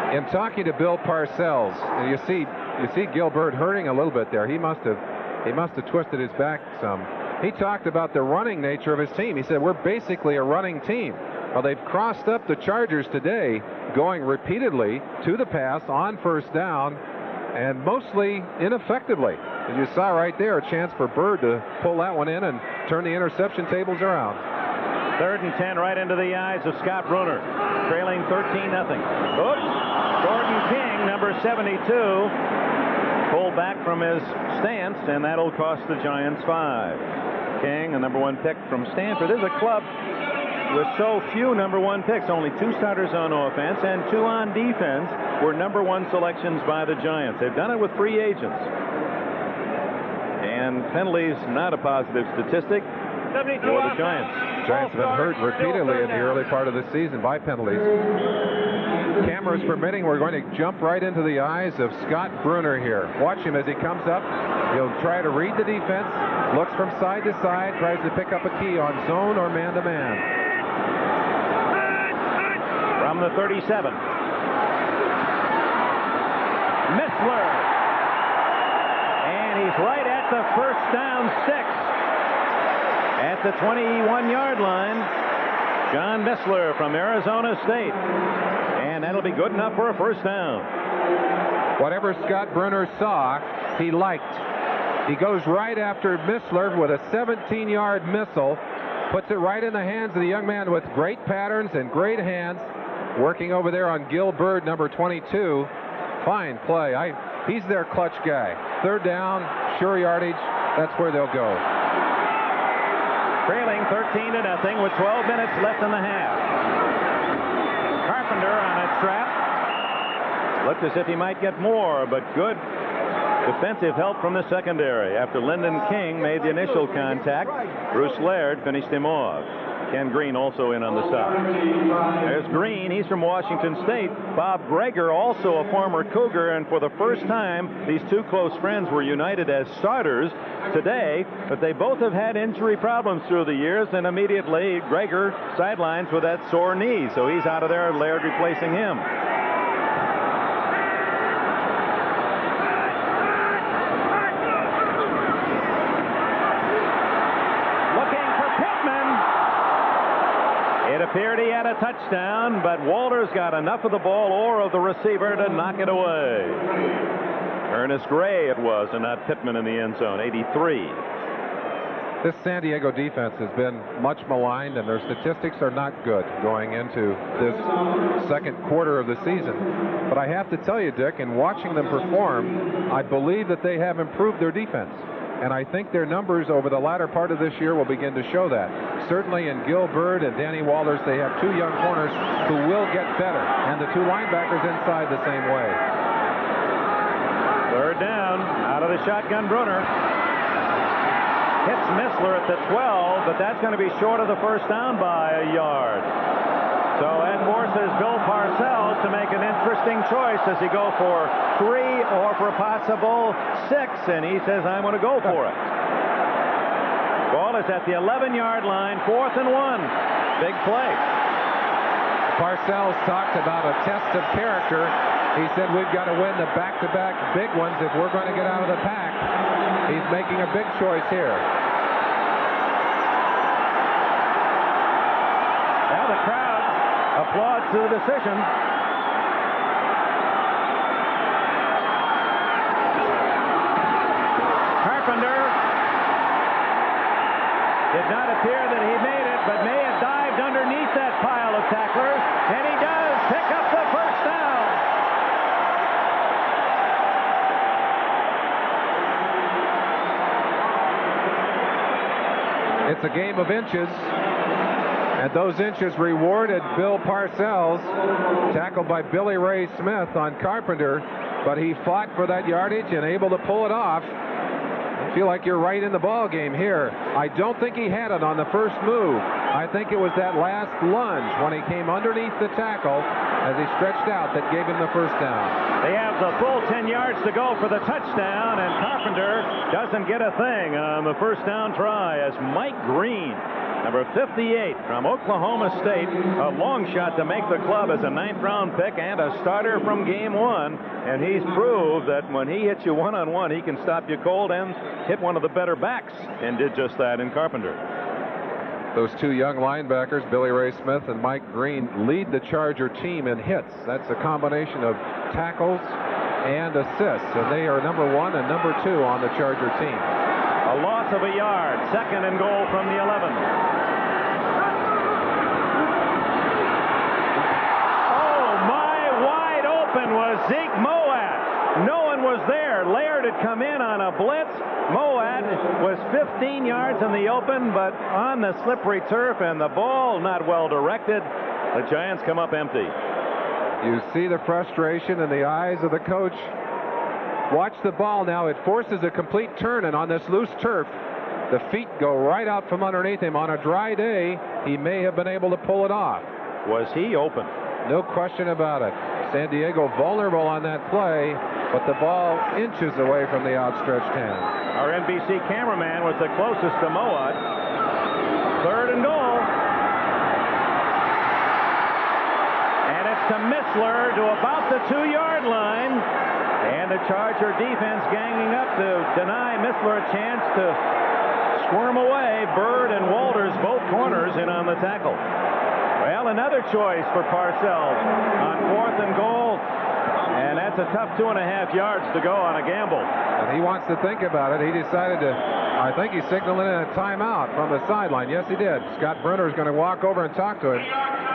In talking to Bill Parcells, and you see Gil Bird hurting a little bit there. He must have twisted his back some. He talked about the running nature of his team. He said, we're basically a running team. Well, they've crossed up the Chargers today, going repeatedly to the pass on first down, and mostly ineffectively. As you saw right there, a chance for Bird to pull that one in and turn the interception tables around. 3rd and 10 right into the eyes of Scott Brunner, trailing 13-0. Oops. Gordon King, number 72, pulled back from his stance, and that'll cost the Giants 5. King, a number 1 pick from Stanford. This is a club with so few number 1 picks. Only 2 starters on offense and 2 on defense were number 1 selections by the Giants. They've done it with free agents. And penalties, not a positive statistic for the Giants. Giants have been hurt repeatedly in the early part of the season by penalties. Cameras permitting, we're going to jump right into the eyes of Scott Brunner here. Watch him as he comes up. He'll try to read the defense, looks from side to side, tries to pick up a key on zone or man-to-man. From the 37. Missler. And he's right at the first down 6. At the 21-yard line, John Missler from Arizona State. And that'll be good enough for a first down. Whatever Scott Brunner saw, he liked. He goes right after Missler with a 17-yard missile, puts it right in the hands of the young man with great patterns and great hands, working over there on Gil Bird, number 22. Fine play. He's their clutch guy. 3rd down, sure yardage. That's where they'll go. Trailing 13-0 with 12 minutes left in the half. Carpenter on a trap. Looked as if he might get more, but good defensive help from the secondary. After Lyndon King made the initial contact, Bruce Laird finished him off. Ken Green also in on the stop. There's Green. He's from Washington State. Bob Greger, also a former Cougar, and for the first time, these two close friends were united as starters today, but they both have had injury problems through the years, and immediately Greger sidelines with that sore knee, so he's out of there, Laird replacing him. It appeared he had a touchdown, but Walters got enough of the ball or of the receiver to knock it away. Ernest Gray it was, and not Pittman in the end zone, 83. This San Diego defense has been much maligned, and their statistics are not good going into this second quarter of the season. But I have to tell you, Dick, in watching them perform, I believe that they have improved their defense. And I think their numbers over the latter part of this year will begin to show that. Certainly in Gil Bird and Danny Walters, they have 2 young corners who will get better, and the 2 linebackers inside the same way. 3rd down, out of the shotgun, Brunner. Hits Missler at the 12, but that's going to be short of the first down by a yard. So that forces Bill Parcells to make an interesting choice. Does he go for 3 or for a possible 6? And he says, I'm going to go for it. Ball is at the 11-yard line, 4th and 1. Big play. Parcells talked about a test of character. He said we've got to win the back-to-back big ones if we're going to get out of the pack. He's making a big choice here. Now the crowd applauds to the decision. did not appear that he made it, but may have dived underneath that pile of tacklers, and he does pick up the first down. It's a game of inches, and those inches rewarded Bill Parcells, tackled by Billy Ray Smith on Carpenter, but he fought for that yardage and able to pull it off. I feel like you're right in the ball game here. I don't think he had it on the first move. I think it was that last lunge when he came underneath the tackle as he stretched out that gave him the first down. They have the full 10 yards to go for the touchdown, and Carpenter doesn't get a thing on the first down try as Mike Green, number 58 from Oklahoma State, a long shot to make the club as a 9th-round pick and a starter from game 1. And he's proved that when he hits you one-on-one, he can stop you cold and hit one of the better backs, and did just that in Carpenter. Those two young linebackers, Billy Ray Smith and Mike Green, lead the Charger team in hits. That's a combination of tackles and assists, and they are number 1 and number 2 on the Charger team. A loss of a yard, 2nd and goal from the 11. Oh, my, wide open was Zeke Moat. No one was there. Laird had come in on a blitz. Moat was 15 yards in the open, but on the slippery turf, and the ball not well directed. The Giants come up empty. You see the frustration in the eyes of the coach. Watch the ball now. It forces a complete turn, and on this loose turf, the feet go right out from underneath him. On a dry day, he may have been able to pull it off. Was he open? No question about it. San Diego vulnerable on that play, but the ball inches away from the outstretched hand. Our NBC cameraman was the closest to Moat. 3rd and goal. And it's to Missler to about the 2-yard line. And the Charger defense ganging up to deny Missler a chance to squirm away. Bird and Walters, both corners, in on the tackle. Well, another choice for Parcells on 4th and goal. And that's a tough 2.5 yards to go on a gamble. And he wants to think about it. He decided to, I think he's signaling a timeout from the sideline. Yes, he did. Scott Brunner is going to walk over and talk to him.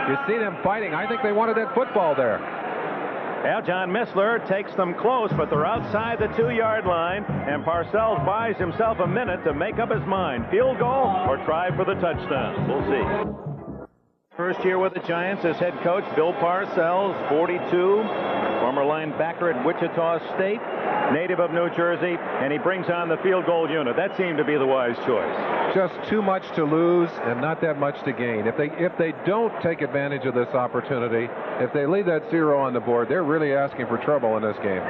You've seen them fighting. I think they wanted that football there. Well, John Missler takes them close, but they're outside the 2-yard line, and Parcells buys himself a minute to make up his mind. Field goal or try for the touchdown. We'll see. First year with the Giants as head coach, Bill Parcells, 42, former linebacker at Wichita State, native of New Jersey, and he brings on the field goal unit. That seemed to be the wise choice. Just too much to lose and not that much to gain. If they don't take advantage of this opportunity, if they leave that 0 on the board, they're really asking for trouble in this game.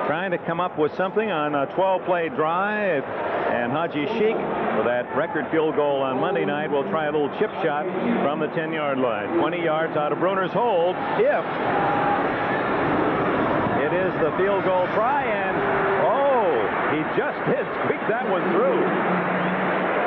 Trying to come up with something on a 12-play drive, and Haji Sheik, for that record field goal on Monday night, will try a little chip shot from the 10-yard line. 20 yards out of Brunner's hold if it is the field goal try, and he just did squeak that one through.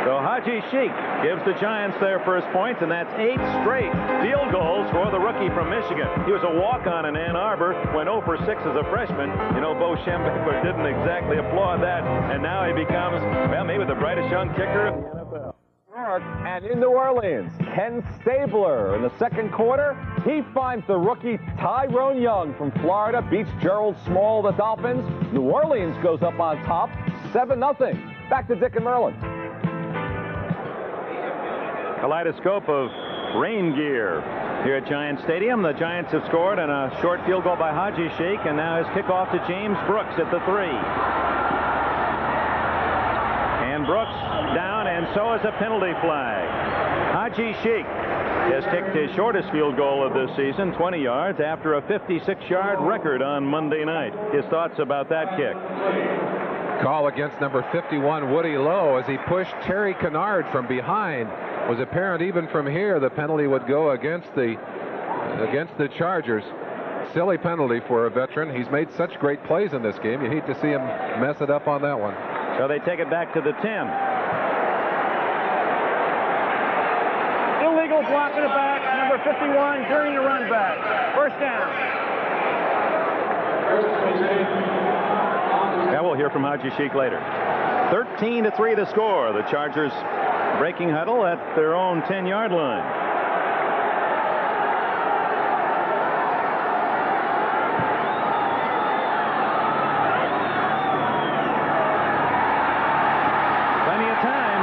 So Haji Sheik gives the Giants their first points, and that's 8 straight field goals for the rookie from Michigan. He was a walk-on in Ann Arbor, went 0 for 6 as a freshman. You know, Bo Schembechler didn't exactly applaud that, and now he becomes, well, maybe the brightest young kicker in the NFL. And in New Orleans, Ken Stabler in the second quarter, he finds the rookie Tyrone Young from Florida, beats Gerald Small of the Dolphins. New Orleans goes up on top, 7-0. Back to Dick and Merlin. Kaleidoscope of rain gear here at Giant Stadium. The Giants have scored on a short field goal by Haji Sheik, and now his kickoff to James Brooks at the 3. And Brooks down, and so is a penalty flag. Haji Sheik has kicked his shortest field goal of this season, 20 yards, after a 56-yard record on Monday night. His thoughts about that kick. Call against number 51, Woody Lowe, as he pushed Terry Kennard from behind. Was apparent even from here the penalty would go against the Chargers. Silly penalty for a veteran. He's made such great plays in this game. You hate to see him mess it up on that one. So they take it back to the 10. Illegal block in the back, number 51 during the run back. First down. Yeah, we'll hear from Haji Sheik later. 13-3 the score. The Chargers breaking huddle at their own 10-yard line. Plenty of time.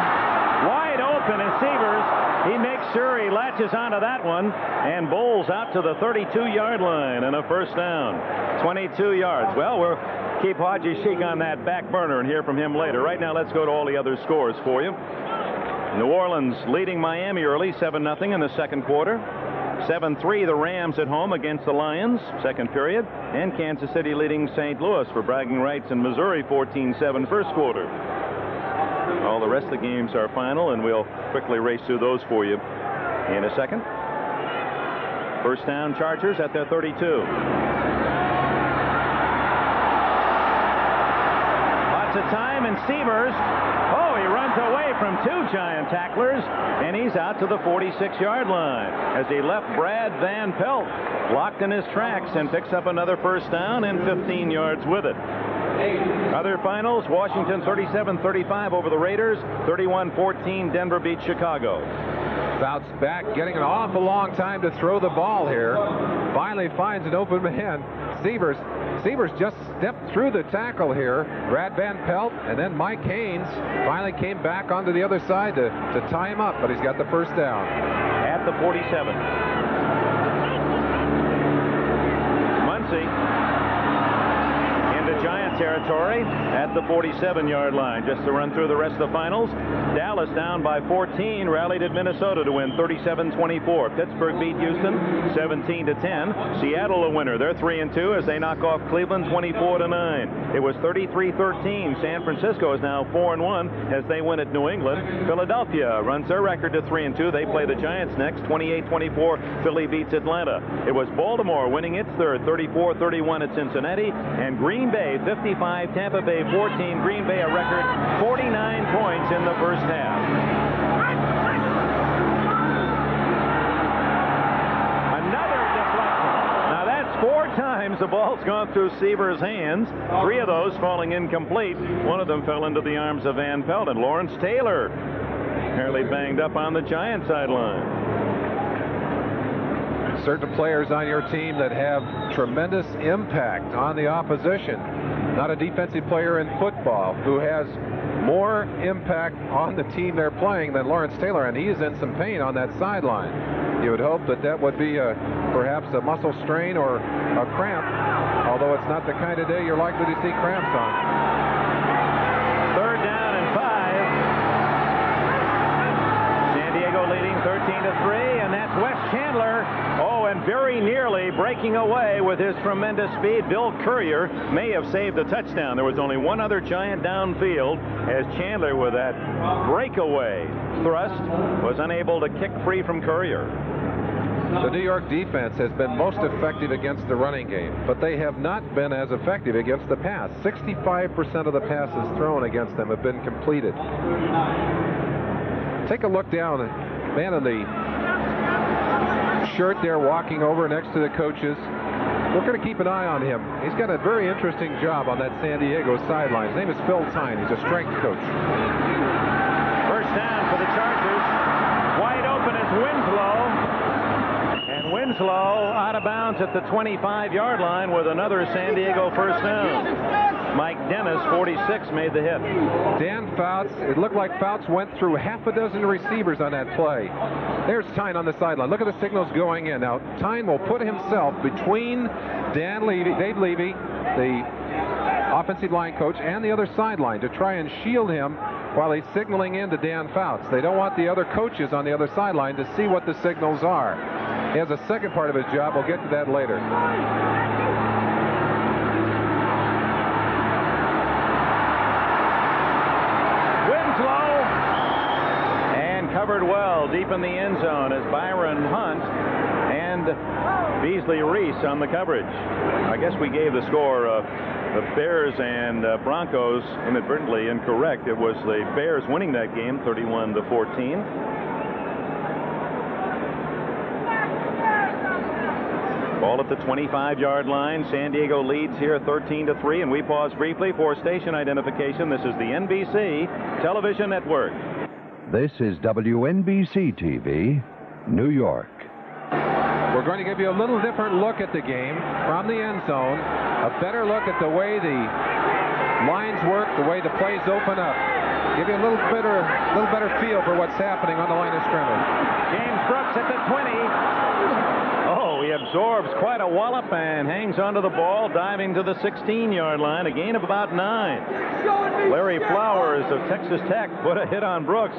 Wide open is Sievers. He makes sure he latches onto that one and bowls out to the 32-yard line and a first down. 22 yards. Well, we'll keep Haji Sheik on that back burner and hear from him later. Right now, let's go to all the other scores for you. New Orleans leading Miami early, 7-0 in the second quarter. 7-3 the Rams at home against the Lions, second period. And Kansas City leading St. Louis for bragging rights in Missouri, 14-7 first quarter. All the rest of the games are final, and we'll quickly race through those for you in a second. First down, Chargers at their 32. Lots of time, and Sievers, he runs away from two giant tacklers, and he's out to the 46-yard line as he left Brad Van Pelt locked in his tracks and picks up another first down and 15 yards with it. Other finals, Washington 37-35 over the Raiders, 31-14 Denver beat Chicago. Fouts back, getting an awful long time to throw the ball here. Finally finds an open man. Sievers just stepped through the tackle here. Brad Van Pelt and then Mike Haynes finally came back onto the other side to tie him up, but he's got the first down. At the 47. Muncie into Giant territory at the 47-yard line. Just to run through the rest of the finals, Dallas down by 14, rallied at Minnesota to win 37-24. Pittsburgh beat Houston 17-10. Seattle a winner. They're 3-2 as they knock off Cleveland 24-9. It was 33-13. San Francisco is now 4-1 as they win at New England. Philadelphia runs their record to 3-2. They play the Giants next. 28-24. Philly beats Atlanta. It was Baltimore winning its third, 34-31 at Cincinnati, and Green Bay 55, Tampa Bay 14. Green Bay a record 49 points in the first half. Another deflection. Now that's 4 times the ball's gone through Sievers' hands. 3 of those falling incomplete. One of them fell into the arms of Van Pelt, and Lawrence Taylor apparently banged up on the Giant sideline. Certain players on your team that have tremendous impact on the opposition. Not a defensive player in football who has more impact on the team they're playing than Lawrence Taylor, and he is in some pain on that sideline. You would hope that would be perhaps a muscle strain or a cramp, although it's not the kind of day you're likely to see cramps on. Third down and 5. San Diego leading 13-3, and that's Wes Chandler. And very nearly breaking away with his tremendous speed. Bill Courier may have saved a touchdown. There was only one other Giant downfield as Chandler, with that breakaway thrust, was unable to kick free from Courier. The New York defense has been most effective against the running game, but they have not been as effective against the pass. 65% of the passes thrown against them have been completed. Take a look down. Man in the shirt there walking over next to the coaches. We're going to keep an eye on him. He's got a very interesting job on that San Diego sideline. His name is Phil Tyne. He's a strength coach. First down for the Chargers. Wide open is Winslow. And Winslow out of bounds at the 25-yard line with another San Diego first down. Mike Dennis, 46, made the hit. Dan Fouts, it looked like Fouts went through half a dozen receivers on that play. There's Tyne on the sideline. Look at the signals going in. Now, Tyne will put himself between Dave Levy, the offensive line coach, and the other sideline to try and shield him while he's signaling in to Dan Fouts. They don't want the other coaches on the other sideline to see what the signals are. He has a second part of his job. We'll get to that later. Covered well deep in the end zone as Byron Hunt and Beasley Reese on the coverage. I guess we gave the score the Bears and Broncos inadvertently incorrect. It was the Bears winning that game 31-14. Ball at the 25-yard line. San Diego leads here 13-3, and we pause briefly for station identification. This is the NBC Television Network. This is WNBC TV, New York. We're going to give you a little different look at the game from the end zone, a better look at the way the lines work, the way the plays open up. Give you a little better feel for what's happening on the line of scrimmage. James Brooks at the 20. Oh, he absorbs quite a wallop and hangs onto the ball, diving to the 16-yard line, a gain of about 9. Larry Flowers of Texas Tech put a hit on Brooks.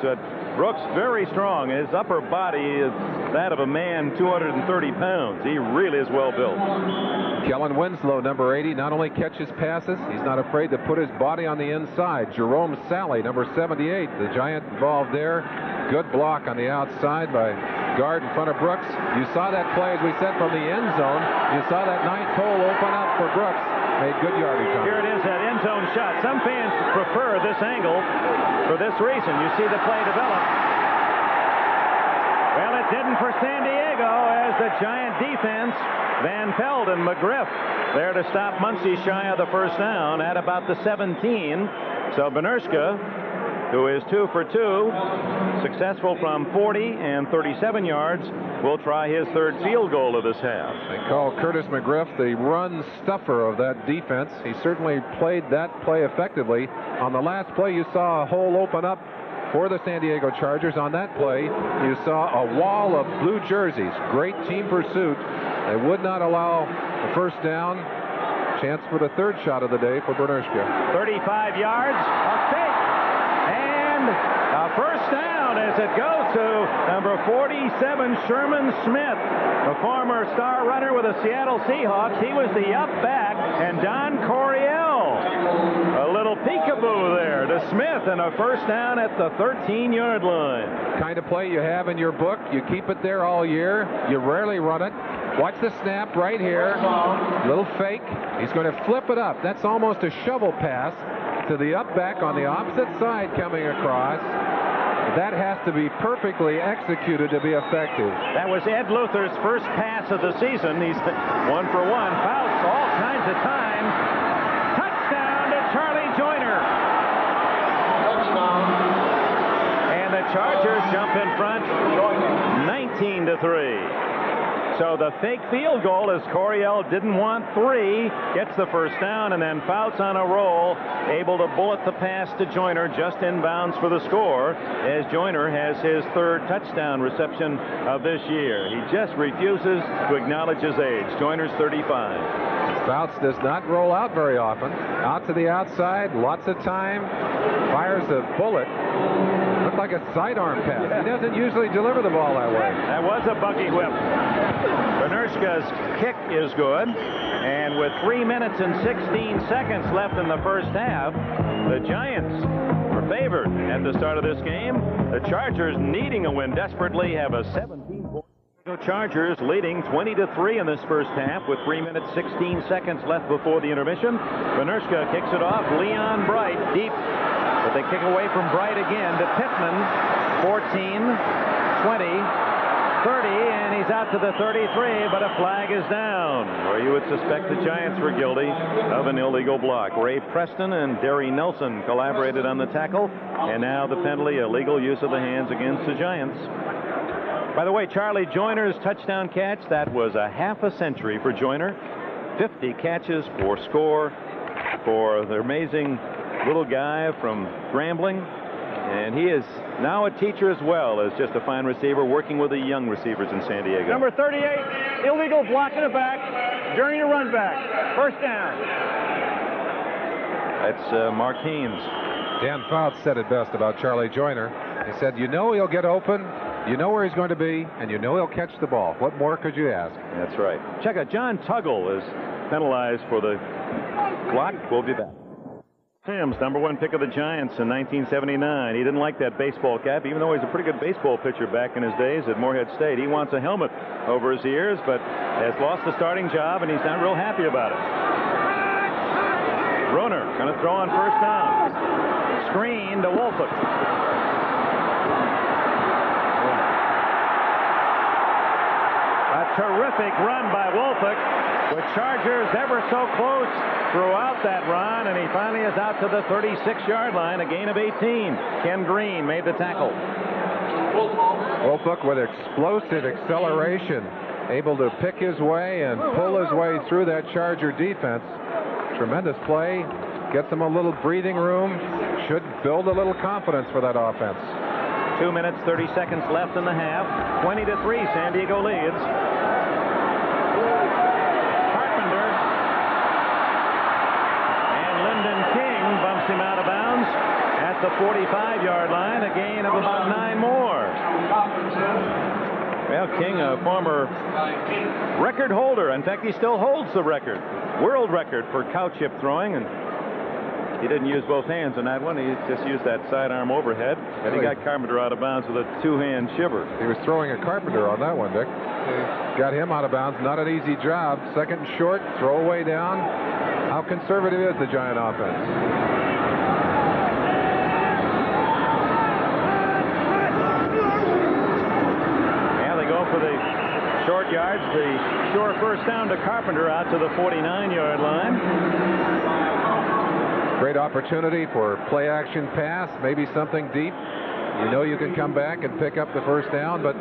Brooks very strong. His upper body is that of a man 230 pounds. He really is well built. Kellen Winslow, number 80, not only catches passes, he's not afraid to put his body on the inside. Jerome Salley, number 78, the Giant involved there. Good block on the outside by guard in front of Brooks. You saw that play, as we said, from the end zone. You saw that ninth hole open up for Brooks. Made good yardage on it. Here it is, that end zone shot. Some fans prefer this angle for this reason. You see the play develop. Well, it didn't for San Diego as the Giant defense, Van Pelt and McGriff, there to stop Muncie shy of the first down at about the 17. So Benerska, who is 2 for 2, successful from 40 and 37 yards, will try his third field goal of this half. They call Curtis McGriff the run stuffer of that defense. He certainly played that play effectively. On the last play, you saw a hole open up for the San Diego Chargers. On that play, you saw a wall of blue jerseys. Great team pursuit. They would not allow the first down. Chance for the third shot of the day for Brunner. 35 yards, a fake, and a first down as it goes to number 47, Sherman Smith, the former star runner with the Seattle Seahawks. He was the up back, and Don Coryell, a little peekaboo there to Smith, and a first down at the 13-yard line. Kind of play you have in your book. You keep it there all year. You rarely run it. Watch the snap right here. Little fake. He's going to flip it up. That's almost a shovel pass to the up back on the opposite side coming across. That has to be perfectly executed to be effective. That was Ed Luther's first pass of the season. He's 1 for 1. Fouts all kinds of time. Touchdown to Charlie Joyner. And the Chargers jump in front 19-3. So the fake field goal, as Coryell didn't want 3, gets the first down, and then Fouts on a roll, able to bullet the pass to Joyner just inbounds for the score, as Joyner has his third touchdown reception of this year. He just refuses to acknowledge his age. Joyner's 35. Fouts does not roll out very often. Out to the outside, lots of time, fires a bullet. Looked like a sidearm pass. He doesn't usually deliver the ball that way. That was a buggy whip. Benerska's kick is good, and with 3 minutes and 16 seconds left in the first half, the Giants were favored at the start of this game. The Chargers, needing a win desperately, have a 17-point. The Chargers leading 20-3 in this first half with 3 minutes 16 seconds left before the intermission. Benerska kicks it off. Leon Bright deep, but they kick away from Bright again to Pittman. 14, 20, 30, and he's out to the 33, but a flag is down, where you would suspect the Giants were guilty of an illegal block. Ray Preston and Derry Nelson collaborated on the tackle, and now the penalty, illegal use of the hands against the Giants. By the way, Charlie Joyner's touchdown catch, that was a half a century for Joyner. 50 catches for score for the amazing little guy from Grambling. And he is now a teacher as well as just a fine receiver, working with the young receivers in San Diego. Number 38, illegal block in the back during a run back. First down. That's Mark Haynes. Dan Fouts said it best about Charlie Joyner. He said, you know he'll get open, you know where he's going to be, and you know he'll catch the ball. What more could you ask? That's right. Check out, John Tuggle is penalized for the block. We'll be back. Sims, number 1 pick of the Giants in 1979. He didn't like that baseball cap, even though he's a pretty good baseball pitcher back in his days at Morehead State. He wants a helmet over his ears, but has lost the starting job, and he's not real happy about it. Brunner going to throw on first down. Screen to Wolford. A terrific run by Wolford, which Chargers ever so close throughout that run, and he finally is out to the 36-yard line, a gain of 18. Ken Green made the tackle. Wolfhoek with explosive acceleration, able to pick his way and pull his way through that Charger defense. Tremendous play. Gets him a little breathing room. Should build a little confidence for that offense. 2 minutes, 30 seconds left in the half. 20-3, San Diego leads. Carpenter. And Lyndon King bumps him out of bounds at the 45-yard line, a gain of about 9 more. Well, King, a former record holder. In fact, he still holds the record, world record for cow chip throwing, and he didn't use both hands on that one. He just used that sidearm overhead, and he got Carpenter out of bounds with a 2-hand shiver. He was throwing a Carpenter on that one, Dick. Got him out of bounds. Not an easy job. Second and short, throw away down. How conservative is the Giant offense? For the short yards, the sure first down to Carpenter out to the 49-yard line. Great opportunity for play action pass, maybe something deep. You know you can come back and pick up the first down, but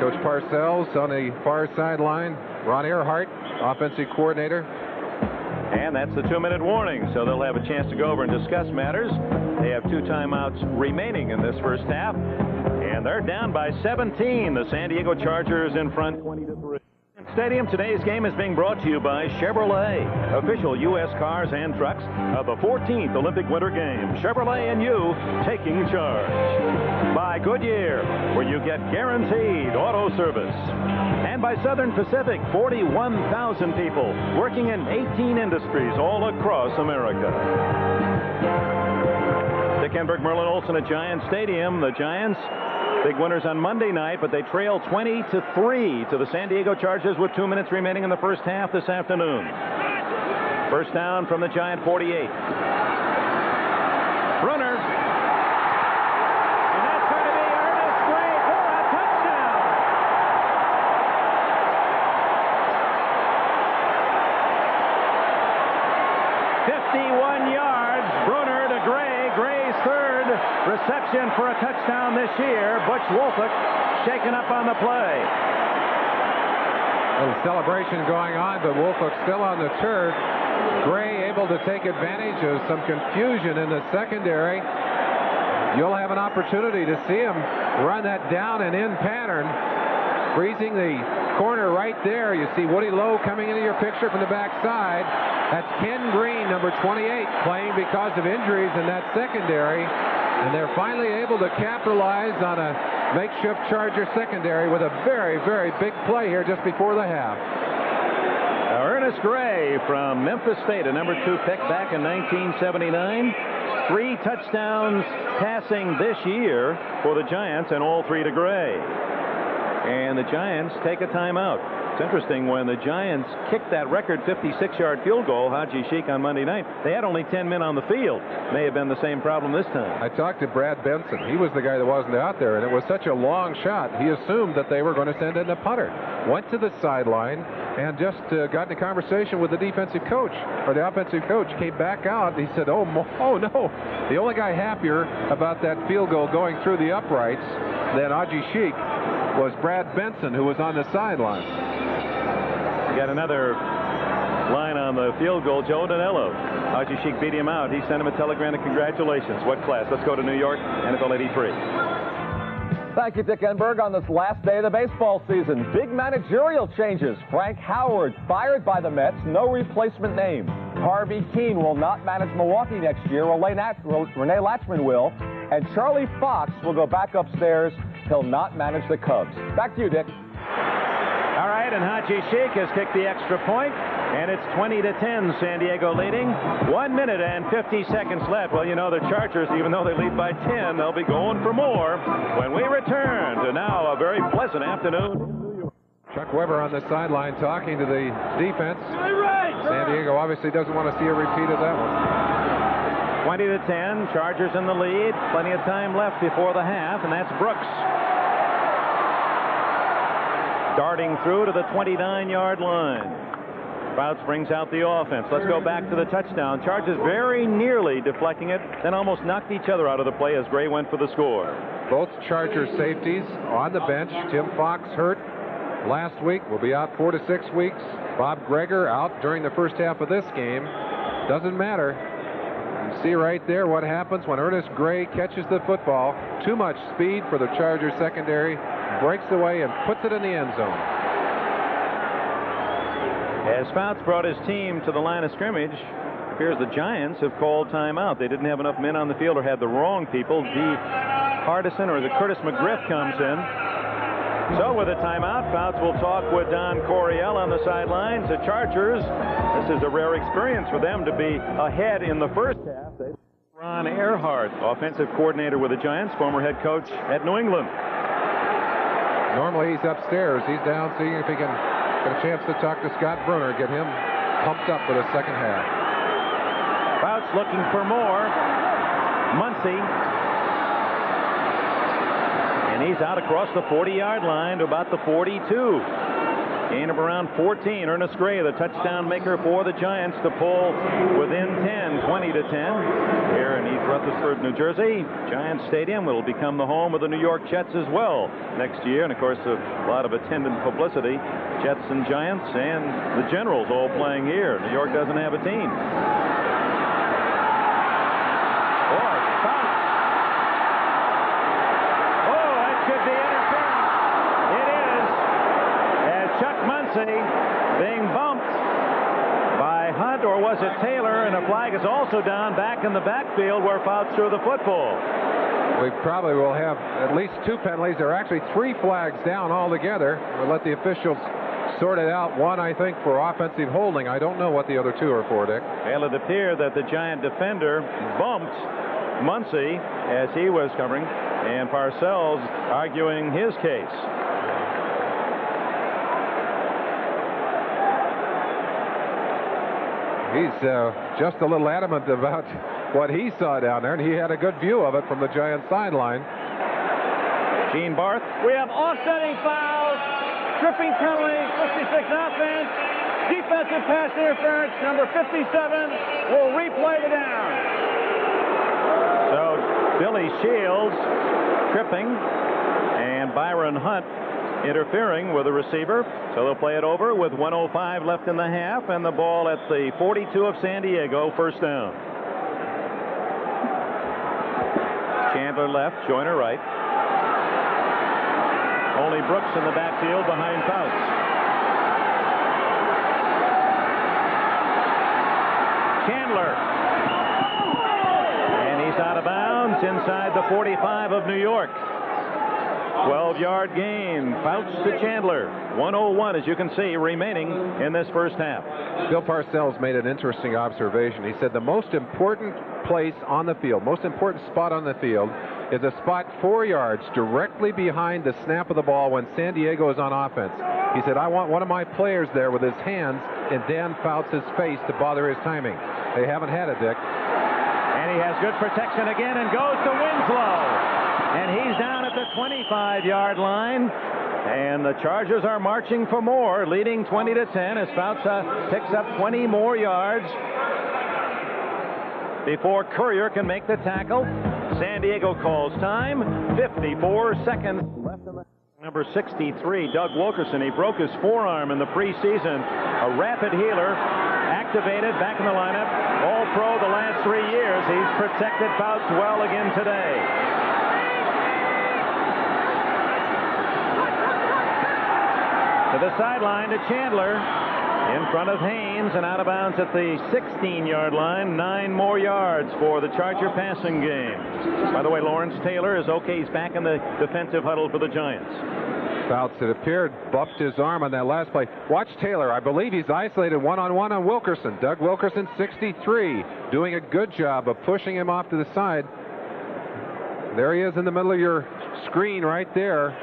Coach Parcells on the far sideline. Ron Earhart, offensive coordinator. And that's the 2-minute warning, so they'll have a chance to go over and discuss matters. They have 2 timeouts remaining in this first half. And they're down by 17. The San Diego Chargers in front 20-3. Stadium, today's game is being brought to you by Chevrolet, official U.S. cars and trucks of the 14th Olympic Winter Games. Chevrolet and you taking charge. By Goodyear, where you get guaranteed auto service. And by Southern Pacific, 41,000 people working in 18 industries all across America. Dick Enberg, Merlin Olsen at Giant Stadium. The Giants, big winners on Monday night, but they trail 20-3 to the San Diego Chargers with 2 minutes remaining in the first half this afternoon. First down from the Giant 48. Brunner. And that's going to be Ernest Gray for a touchdown. 51 yards. Brunner to Gray. Gray's third reception for a touchdown this year. Butch Wolfhoek shaken up on the play. A little celebration going on, but Wolfhoek still on the turf. Gray able to take advantage of some confusion in the secondary. You'll have an opportunity to see him run that down and in pattern. Freezing the corner right there. You see Woody Lowe coming into your picture from the backside. That's Ken Green, number 28, playing because of injuries in that secondary. And they're finally able to capitalize on a makeshift Charger secondary with a very, very big play here just before the half. Ernest Gray from Memphis State, a number 2 pick back in 1979. 3 touchdowns passing this year for the Giants, and all 3 to Gray. And the Giants take a timeout. It's interesting, when the Giants kicked that record 56-yard field goal, Haji Sheik, on Monday night, they had only 10 men on the field. May have been the same problem this time. I talked to Brad Benson. He was the guy that wasn't out there, and it was such a long shot. He assumed that they were going to send in a punter. Went to the sideline and just got in a conversation with the defensive coach, or the offensive coach. Came back out. He said, oh no. The only guy happier about that field goal going through the uprights than Haji Sheik was Brad Benson, who was on the sideline. Got another line on the field goal. Joe Danello. Haji Sheik beat him out. He sent him a telegram of congratulations. What class? Let's go to New York, NFL 83. Thank you, Dick Enberg. On this last day of the baseball season, big managerial changes. Frank Howard fired by the Mets. No replacement name. Harvey Keene will not manage Milwaukee next year. Renee Latchman will. And Charlie Fox will go back upstairs. He'll not manage the Cubs. Back to you, Dick. All right, and Haji Sheik has kicked the extra point, and it's 20-10, San Diego leading. 1 minute and 50 seconds left. Well, you know, the Chargers, even though they lead by 10, they'll be going for more when we return to now a very pleasant afternoon. Chuck Weber on the sideline talking to the defense. San Diego obviously doesn't want to see a repeat of that one. 20-10, Chargers in the lead. Plenty of time left before the half, and that's Brooks. Darting through to the 29-yard line. Fouts brings out the offense. Let's go back to the touchdown. Chargers very nearly deflecting it, then almost knocked each other out of the play as Gray went for the score. Both Charger safeties on the bench. Tim Fox hurt last week, will be out 4 to 6 weeks. Bob Greger out during the first half of this game. Doesn't matter. You see right there what happens when Ernest Gray catches the football. Too much speed for the Charger secondary. Breaks away and puts it in the end zone. As Fouts brought his team to the line of scrimmage, it appears the Giants have called timeout. They didn't have enough men on the field or had the wrong people. Hardison or the Curtis McGriff comes in. So with a timeout, Fouts will talk with Don Coryell on the sidelines. The Chargers, this is a rare experience for them to be ahead in the first half. Ron Earhart, offensive coordinator with the Giants, former head coach at New England. Normally he's upstairs. He's down seeing if he can get a chance to talk to Scott Brunner, get him pumped up for the second half. Fouts looking for more. Muncy. And he's out across the 40-yard line to about the 42. Gain of around 14. Ernest Gray, the touchdown maker for the Giants, to pull within 10, 20 to 10. Here in East Rutherford, New Jersey, Giants Stadium will become the home of the New York Jets as well next year. And of course, a lot of attendant publicity. Jets and Giants and the Generals all playing here. New York doesn't have a team. Being bumped by Hunt, or was it Taylor? And a flag is also down back in the backfield where Fouts threw the football. We probably will have at least 2 penalties. There are actually 3 flags down altogether. We'll let the officials sort it out. One, I think, for offensive holding. I don't know what the other 2 are for, Dick. Well, it appeared that the Giant defender bumped Muncy as he was covering, and Parcells arguing his case. He's just a little adamant about what he saw down there, and he had a good view of it from the Giants sideline. Gene Barth. We have offsetting fouls, tripping penalty, 56 offense, defensive pass interference, number 57 will replay the down. So Billy Shields tripping and Byron Hunt interfering with the receiver. So they'll play it over with 1:05 left in the half, and the ball at the 42 of San Diego, first down. Chandler left, Joyner right. Only Brooks in the backfield behind Fouts. Chandler. And he's out of bounds inside the 45 of New York. 12-yard gain. Fouts to Chandler. 1:01, as you can see, remaining in this first half. Bill Parcells made an interesting observation. He said the most important place on the field, most important spot on the field, is a spot 4 yards directly behind the snap of the ball when San Diego is on offense. He said, I want one of my players there with his hands in Dan Fouts' face to bother his timing. They haven't had it, Dick. And he has good protection again and goes to Winslow. And he's down at the 25-yard line. And the Chargers are marching for more, leading 20 to 10 as Fouts picks up 20 more yards before Courier can make the tackle. San Diego calls time. 54 seconds left in the number 63, Doug Wilkerson. He broke his forearm in the preseason. A rapid healer, activated, back in the lineup. All-Pro the last 3 years. He's protected Fouts well again today. To the sideline to Chandler. In front of Haynes and out of bounds at the 16-yard line. 9 more yards for the Charger passing game. By the way, Lawrence Taylor is okay. He's back in the defensive huddle for the Giants. Fouts, it appeared, bumped his arm on that last play. Watch Taylor. I believe he's isolated one-on-one on Wilkerson. Doug Wilkerson, 63, doing a good job of pushing him off to the side. There he is in the middle of your screen right there.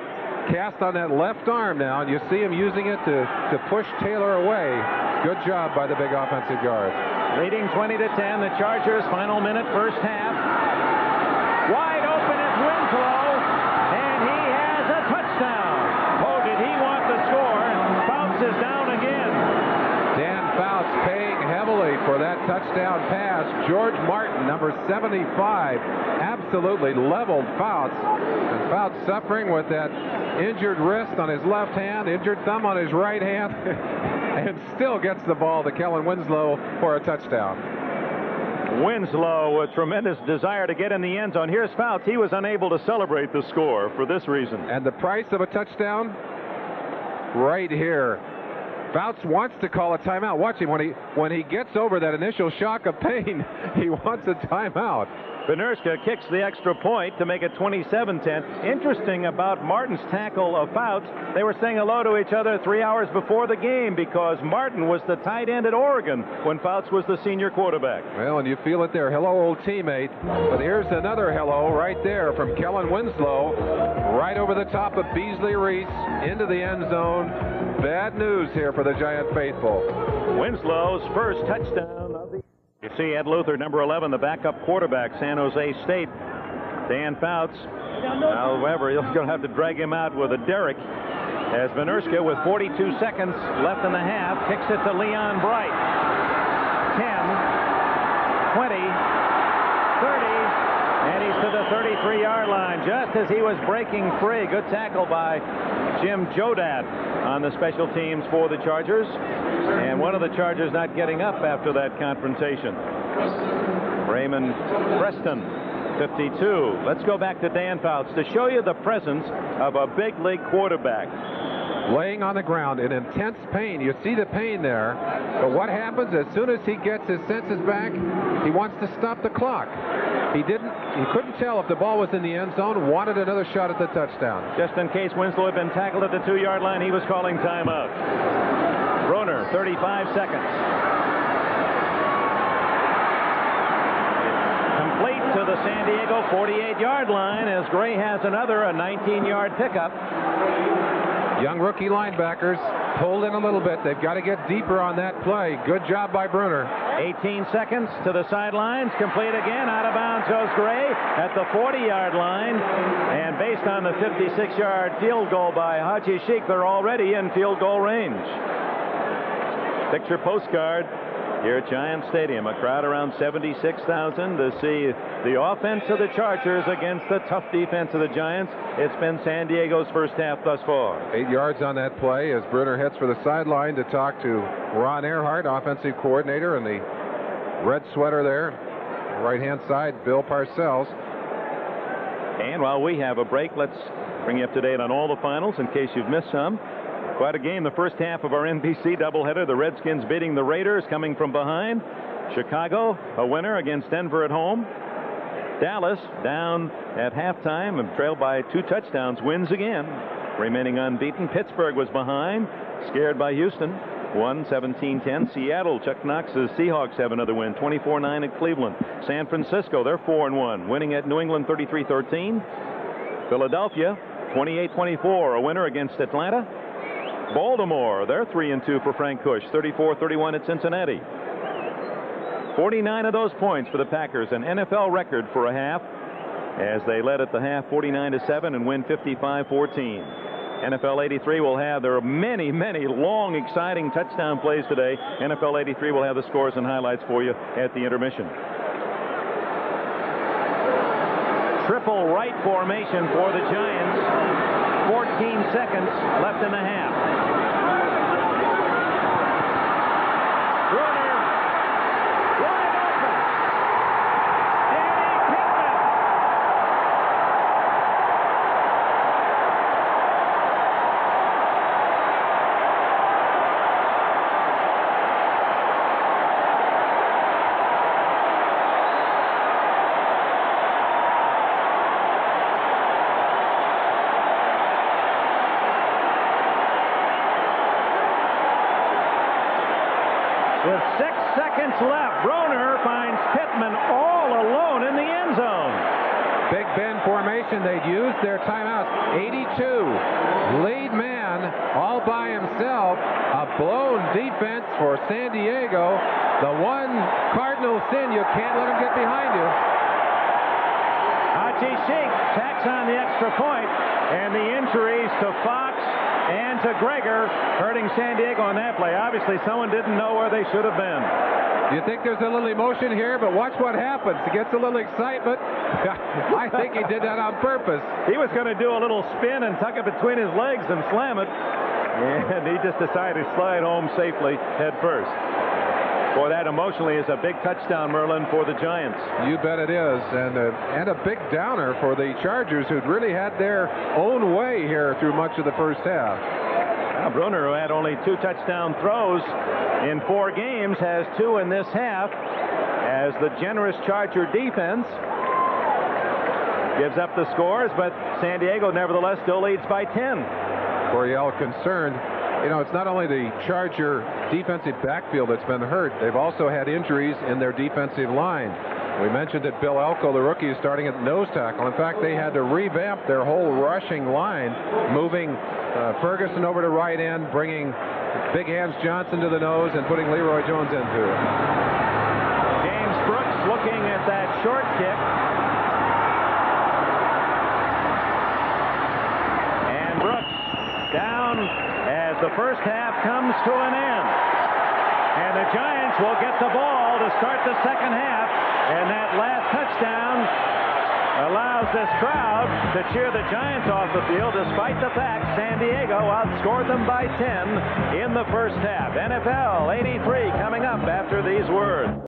Cast on that left arm now, and you see him using it to push Taylor away. Good job by the big offensive guard. Leading 20 to 10, the Chargers, final minute, first half. Wide open is Winslow, and he has a touchdown. Oh, did he want the score? And Fouts is down again. Dan Fouts for that touchdown pass. George Martin, number 75, absolutely leveled Fouts. And Fouts suffering with that injured wrist on his left hand, injured thumb on his right hand, and still gets the ball to Kellen Winslow for a touchdown. Winslow with tremendous desire to get in the end zone. Here's Fouts. He was unable to celebrate the score for this reason. And the price of a touchdown right here. Fouts wants to call a timeout. Watch him when he gets over that initial shock of pain. He wants a timeout. Benerska kicks the extra point to make it 27-10. Interesting about Martin's tackle of Fouts, they were saying hello to each other 3 hours before the game because Martin was the tight end at Oregon when Fouts was the senior quarterback. Well, and you feel it there. Hello, old teammate. But here's another hello right there from Kellen Winslow, right over the top of Beasley Reese into the end zone. Bad news here for the Giant faithful. Winslow's first touchdown of the... You see Ed Luther, number 11, the backup quarterback, San Jose State. Dan Fouts. However, he's going to have to drag him out with a derrick as Benerska, with 42 seconds left in the half, kicks it to Leon Bright. 10, 20, 30, and he's to the 33-yard line just as he was breaking free. Good tackle by Jim Jodat on the special teams for the Chargers. And one of the Chargers not getting up after that confrontation. Raymond Preston, 52. Let's go back to Dan Fouts to show you the presence of a big league quarterback. Laying on the ground in intense pain. You see the pain there. But what happens as soon as he gets his senses back, he wants to stop the clock. He couldn't tell if the ball was in the end zone, wanted another shot at the touchdown. Just in case Winslow had been tackled at the 2-yard line, he was calling timeout. Brunner, 35 seconds. Complete to the San Diego 48-yard line as Gray has another, a 19-yard pickup. Young rookie linebackers pulled in a little bit. They've got to get deeper on that play. Good job by Brunner. 18 seconds to the sidelines. Complete again. Out of bounds goes Gray at the 40-yard line. And based on the 56-yard field goal by Haji Sheikh, they're already in field goal range. Picture postcard here at Giant Stadium. A crowd around 76,000 to see the offense of the Chargers against the tough defense of the Giants. It's been San Diego's first half thus far. 8 yards on that play as Brunner heads for the sideline to talk to Ron Earhart, offensive coordinator, and the red sweater there. Right-hand side, Bill Parcells. And while we have a break, let's bring you up to date on all the finals in case you've missed some. Quite a game the first half of our NBC doubleheader. The Redskins beating the Raiders coming from behind. Chicago, a winner against Denver at home. Dallas, down at halftime and trailed by 2 touchdowns, wins again, remaining unbeaten. Pittsburgh was behind, scared by Houston, won 17-10. Seattle, Chuck Knox's Seahawks have another win, 24-9 at Cleveland. San Francisco, they're 4-1, winning at New England 33-13. Philadelphia, 28-24, a winner against Atlanta. Baltimore, they're 3-2 for Frank Kush, 34-31 at Cincinnati. 49 of those points for the Packers, an NFL record for a half, as they led at the half 49-7 and win 55-14. NFL 83 will have, there are many, many long, exciting touchdown plays today. NFL 83 will have the scores and highlights for you at the intermission. Triple right formation for the Giants. 14 seconds left in the half. Brunner, wide open. Danny Pittman. With 6 seconds left, Brunner finds Pittman all alone in the end zone. Big Ben formation. They'd used their timeouts. 82. Lead man all by himself. A blown defense for San Diego. The one cardinal sin, you can't let him get behind you. Haji Sheikh tacks on the extra point, and the injuries to Fox and to Gregor hurting San Diego on that play. Obviously, someone didn't know where they should have been. You think there's a little emotion here, but watch what happens. He gets a little excitement. I think he did that on purpose. He was going to do a little spin and tuck it between his legs and slam it. And he just decided to slide home safely head first. Boy, that emotionally is a big touchdown, Merlin, for the Giants. You bet it is. And a big downer for the Chargers, who'd really had their own way here through much of the first half. Now, Brunner, who had only 2 touchdown throws in 4 games, has 2 in this half, as the generous Charger defense gives up the scores, but San Diego nevertheless still leads by 10. Coryell concerned. You know, it's not only the Charger defensive backfield that's been hurt. They've also had injuries in their defensive line. We mentioned that Bill Elko, the rookie, is starting at nose tackle. In fact, they had to revamp their whole rushing line, moving Ferguson over to right end, bringing Big Hands Johnson to the nose, and putting Leroy Jones into it. James Brooks looking at that short kick. And Brooks down as the first half comes to an end. And the Giants will get the ball to start the second half. And that last touchdown allows this crowd to cheer the Giants off the field, despite the fact San Diego outscored them by 10 in the first half. NFL 83 coming up after these words.